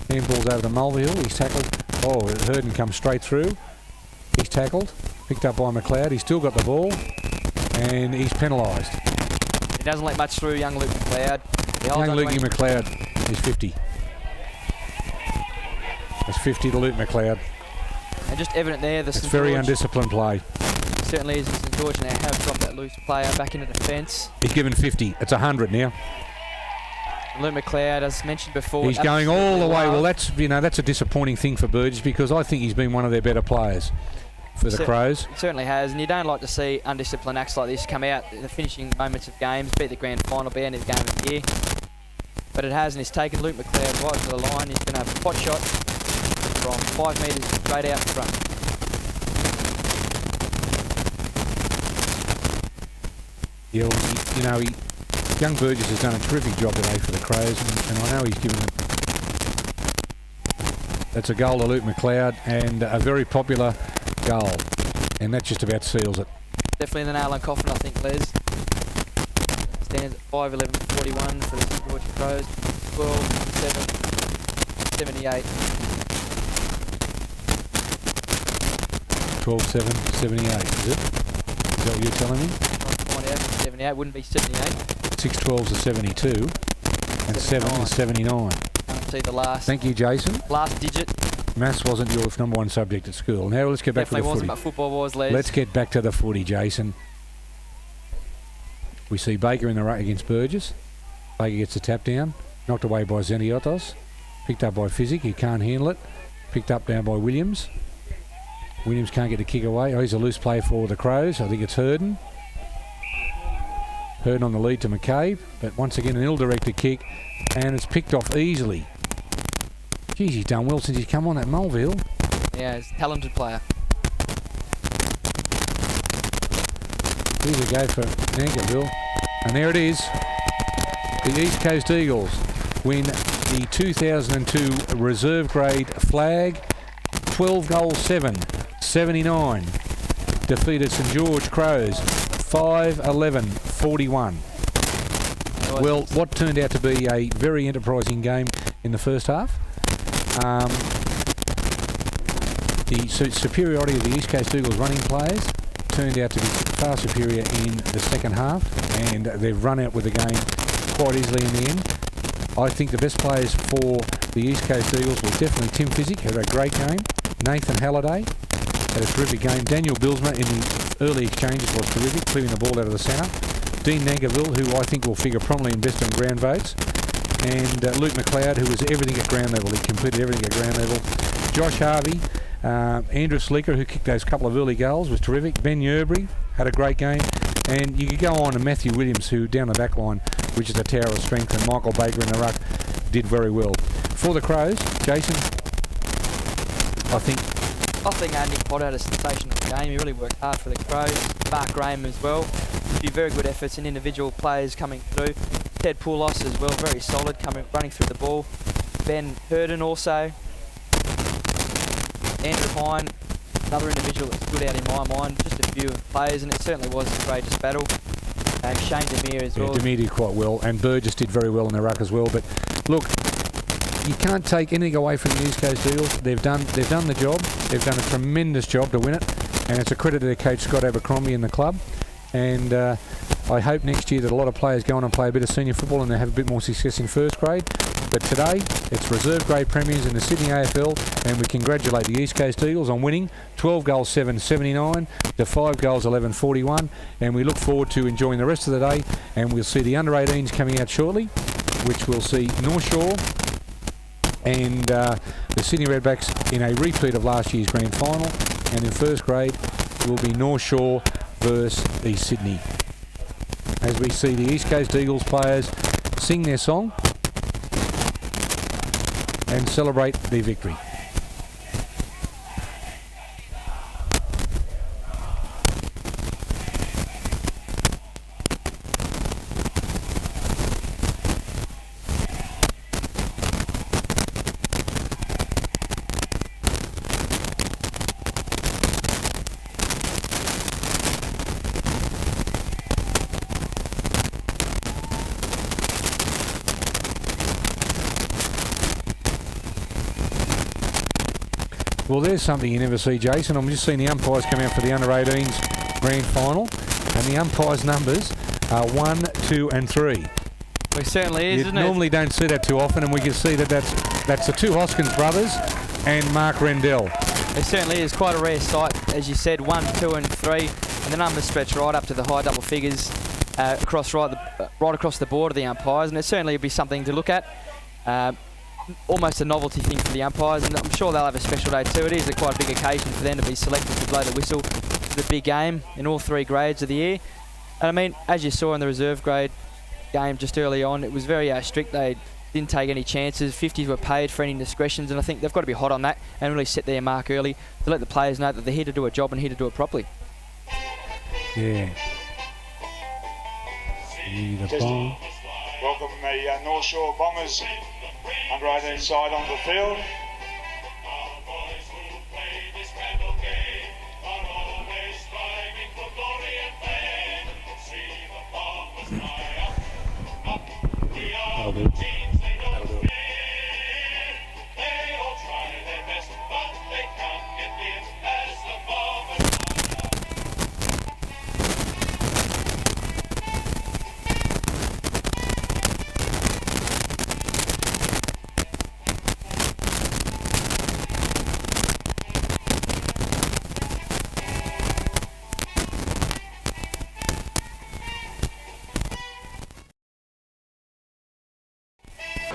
Speaker 3: Handball's over to Mulvihill. He's tackled. Oh, Herden comes straight through. He's tackled. Picked up by McLeod. He's still got the ball. And he's penalised.
Speaker 4: He doesn't let much through, young Luke McLeod.
Speaker 3: Young Lukey McLeod is 50. It's 50 to Luke McLeod.
Speaker 4: And just evident there,
Speaker 3: it's very undisciplined play.
Speaker 4: Certainly is. St George now have dropped that loose player back into defence.
Speaker 3: He's given 50. It's 100 now.
Speaker 4: Luke McLeod, as mentioned before,
Speaker 3: he's going all the way. Well, that's a disappointing thing for Burgess, because I think he's been one of their better players for the Crows.
Speaker 4: He certainly has, and you don't like to see undisciplined acts like this come out in the finishing moments of games, be it the grand final, be any of the game of the year. but it has, and he's taken Luke McLeod right to the line. He's going to have a pot shot from 5 metres straight out in front.
Speaker 3: Yeah, well, young Burgess has done a terrific job today for the Crows, and I know he's given them. That's a goal to Luke McLeod, and a very popular goal, and that just about seals it.
Speaker 4: Definitely the nail and coffin, I think, Les. Stands at 5'11", 41 for the St George Crows. 12'7", 78.
Speaker 3: 12'7", 78, is it? Is that what you're telling me?
Speaker 4: I'll find out. 78 wouldn't be 78.
Speaker 3: 6'12's a 72, and 7 is 79.
Speaker 4: Can't see the last.
Speaker 3: Thank you, Jason.
Speaker 4: Last digit.
Speaker 3: Maths wasn't your number one subject at school. Now let's get back
Speaker 4: Definitely
Speaker 3: to the
Speaker 4: wasn't,
Speaker 3: footy.
Speaker 4: but football was, Les.
Speaker 3: Let's get back to the footy, Jason. We see Baker in the ruck against Burgess. Baker gets the tap down, knocked away by Zeniotos, picked up by Physic, he can't handle it, picked up down by Williams. Williams can't get the kick away. Oh, he's a loose play for the Crows. I think it's Herden. Herden on the lead to McCabe, but once again an ill-directed kick, and it's picked off easily. Geez, he's done well since he's come on that Mulville.
Speaker 4: Yeah, he's a talented player.
Speaker 3: Here we go for Nankerville. And there it is. The East Coast Eagles win the 2002 reserve grade flag. 12 goals 7, 79. Defeated St George Crows 5-11, 41. Well, what turned out to be a very enterprising game in the first half. The superiority of the East Coast Eagles running players turned out to be far superior in the second half, and they've run out with the game quite easily in the end. I think the best players for the East Coast Eagles were definitely Tim Physic, had a great game. Nathan Halliday had a terrific game. Daniel Bilsma in the early exchanges was terrific, clearing the ball out of the centre. Dean Nankerville, who I think will figure prominently in best on ground votes. And Luke McLeod, who was everything at ground level. He completed everything at ground level. Josh Harvey, Andrew Sleeker, who kicked those couple of early goals, was terrific. Ben Yerbury had a great game. And you could go on to Matthew Williams, who down the back line, which is a tower of strength, and Michael Baker in the ruck did very well. For the Crows, Jason, I think
Speaker 4: Nick Potter had a sensational game. He really worked hard for the Crows. Mark Graham as well. A few very good efforts and individual players coming through. Ted Poulos as well, very solid, running through the ball. Ben Herden also. Andrew Hine, another individual that stood out in my mind. Just a few players, and it certainly was the greatest battle. And Shane Demir as well.
Speaker 3: Demir did quite well, and Burgess did very well in the ruck as well. But look, you can't take anything away from the East Coast Eagles. They've done the job. They've done a tremendous job to win it, and it's a credit to their coach Scott Abercrombie and the club. And I hope next year that a lot of players go on and play a bit of senior football and they have a bit more success in first grade. But today, it's reserve grade premiers in the Sydney AFL, and we congratulate the East Coast Eagles on winning 12 goals 7, 79 to 5 goals 11, 41. And we look forward to enjoying the rest of the day, and we'll see the under-18s coming out shortly, which will see North Shore and the Sydney Redbacks in a repeat of last year's grand final, and in first grade will be North Shore versus East Sydney. As we see the East Coast Eagles players sing their song and celebrate their victory. Well, there's something you never see, Jason. I'm just seeing the umpires come out for the under-18s grand final, and the umpires' numbers are 1, 2 and 3.
Speaker 4: Well, it certainly is,
Speaker 3: You
Speaker 4: isn't it?
Speaker 3: normally don't see that too often, and we can see that that's the two Hoskins brothers and Mark Rendell.
Speaker 4: It certainly is quite a rare sight, as you said, 1, 2 and 3, and the numbers stretch right up to the high double figures right across the board of the umpires, and it certainly will be something to look at. Almost a novelty thing for the umpires, and I'm sure they'll have a special day too. It is quite a big occasion for them to be selected to blow the whistle for the big game in all 3 grades of the year. And I mean, as you saw in the reserve grade game just early on, it was very strict. They didn't take any chances. 50s were paid for any indiscretions, and I think they've got to be hot on that and really set their mark early to let the players know that they're here to do a job and here to do it properly.
Speaker 3: Yeah.
Speaker 5: Welcome the North Shore Bombers under 18 side on the field.
Speaker 2: That'll do. That'll do it.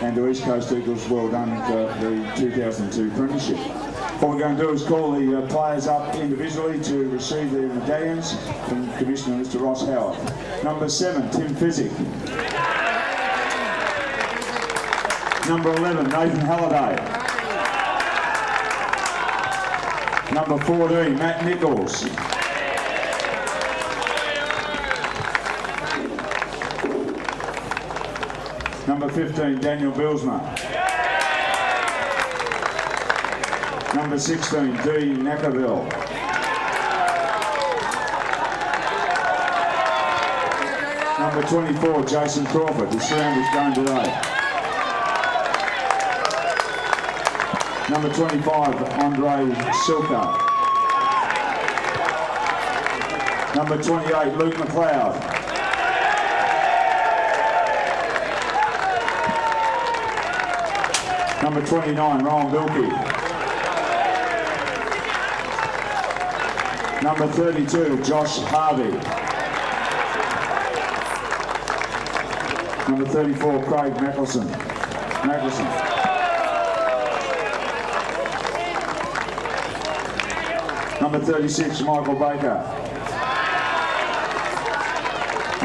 Speaker 5: And to East Coast Eagles, well done for the 2002 Premiership. What we're going to do is call the players up individually to receive their medallions from Commissioner Mr Ross Howard. Number 7, Tim Physick. Number 11, Nathan Halliday. Number 14, Matt Nichols. Number 15, Daniel Bilsma. Number 16, D. Nackerville. Number 24, Jason Crawford. His round is going today. Number 25, Andre Silka. Number 28, Luke McLeod. Number 29, Ron Wilkie. Number 32, Josh Harvey. Number 34, Craig Mackelson. Number 36, Michael Baker.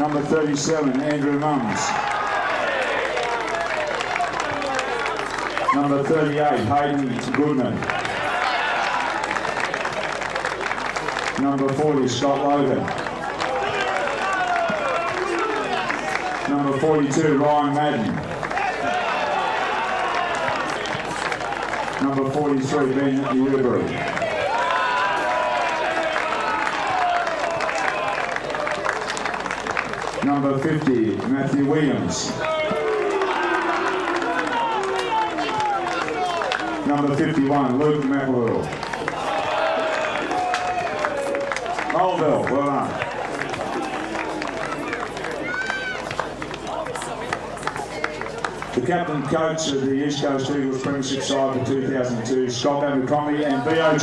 Speaker 5: Number 37, Andrew Mums. Number 38, Hayden Goodman. Number 40, Scott Logan. Number 42, Ryan Madden. Number 43, Ben Newbury. Number 50, Matthew Williams. Number 51, Luke McElroy. Mulville, well done. The captain coach of the East Coast Eagles Premiership side for 2002, Scott Abercrombie and BOG.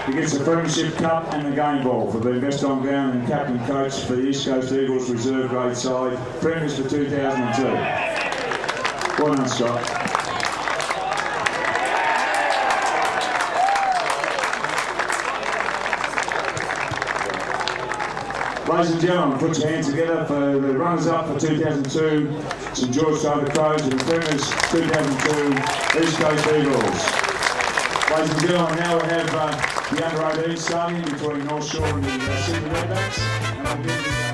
Speaker 5: He gets the Premiership Cup and the game ball for the best on ground and captain coach for the East Coast Eagles reserve grade side, Premiers for 2002. Well done, Scott. Ladies and gentlemen, put your hands together for the runners-up for 2002, St George Side Crows and the Premiers 2002 East Coast Eagles. Ladies and gentlemen, now we have the under 18 starting between North Shore and the Sydney Redbacks.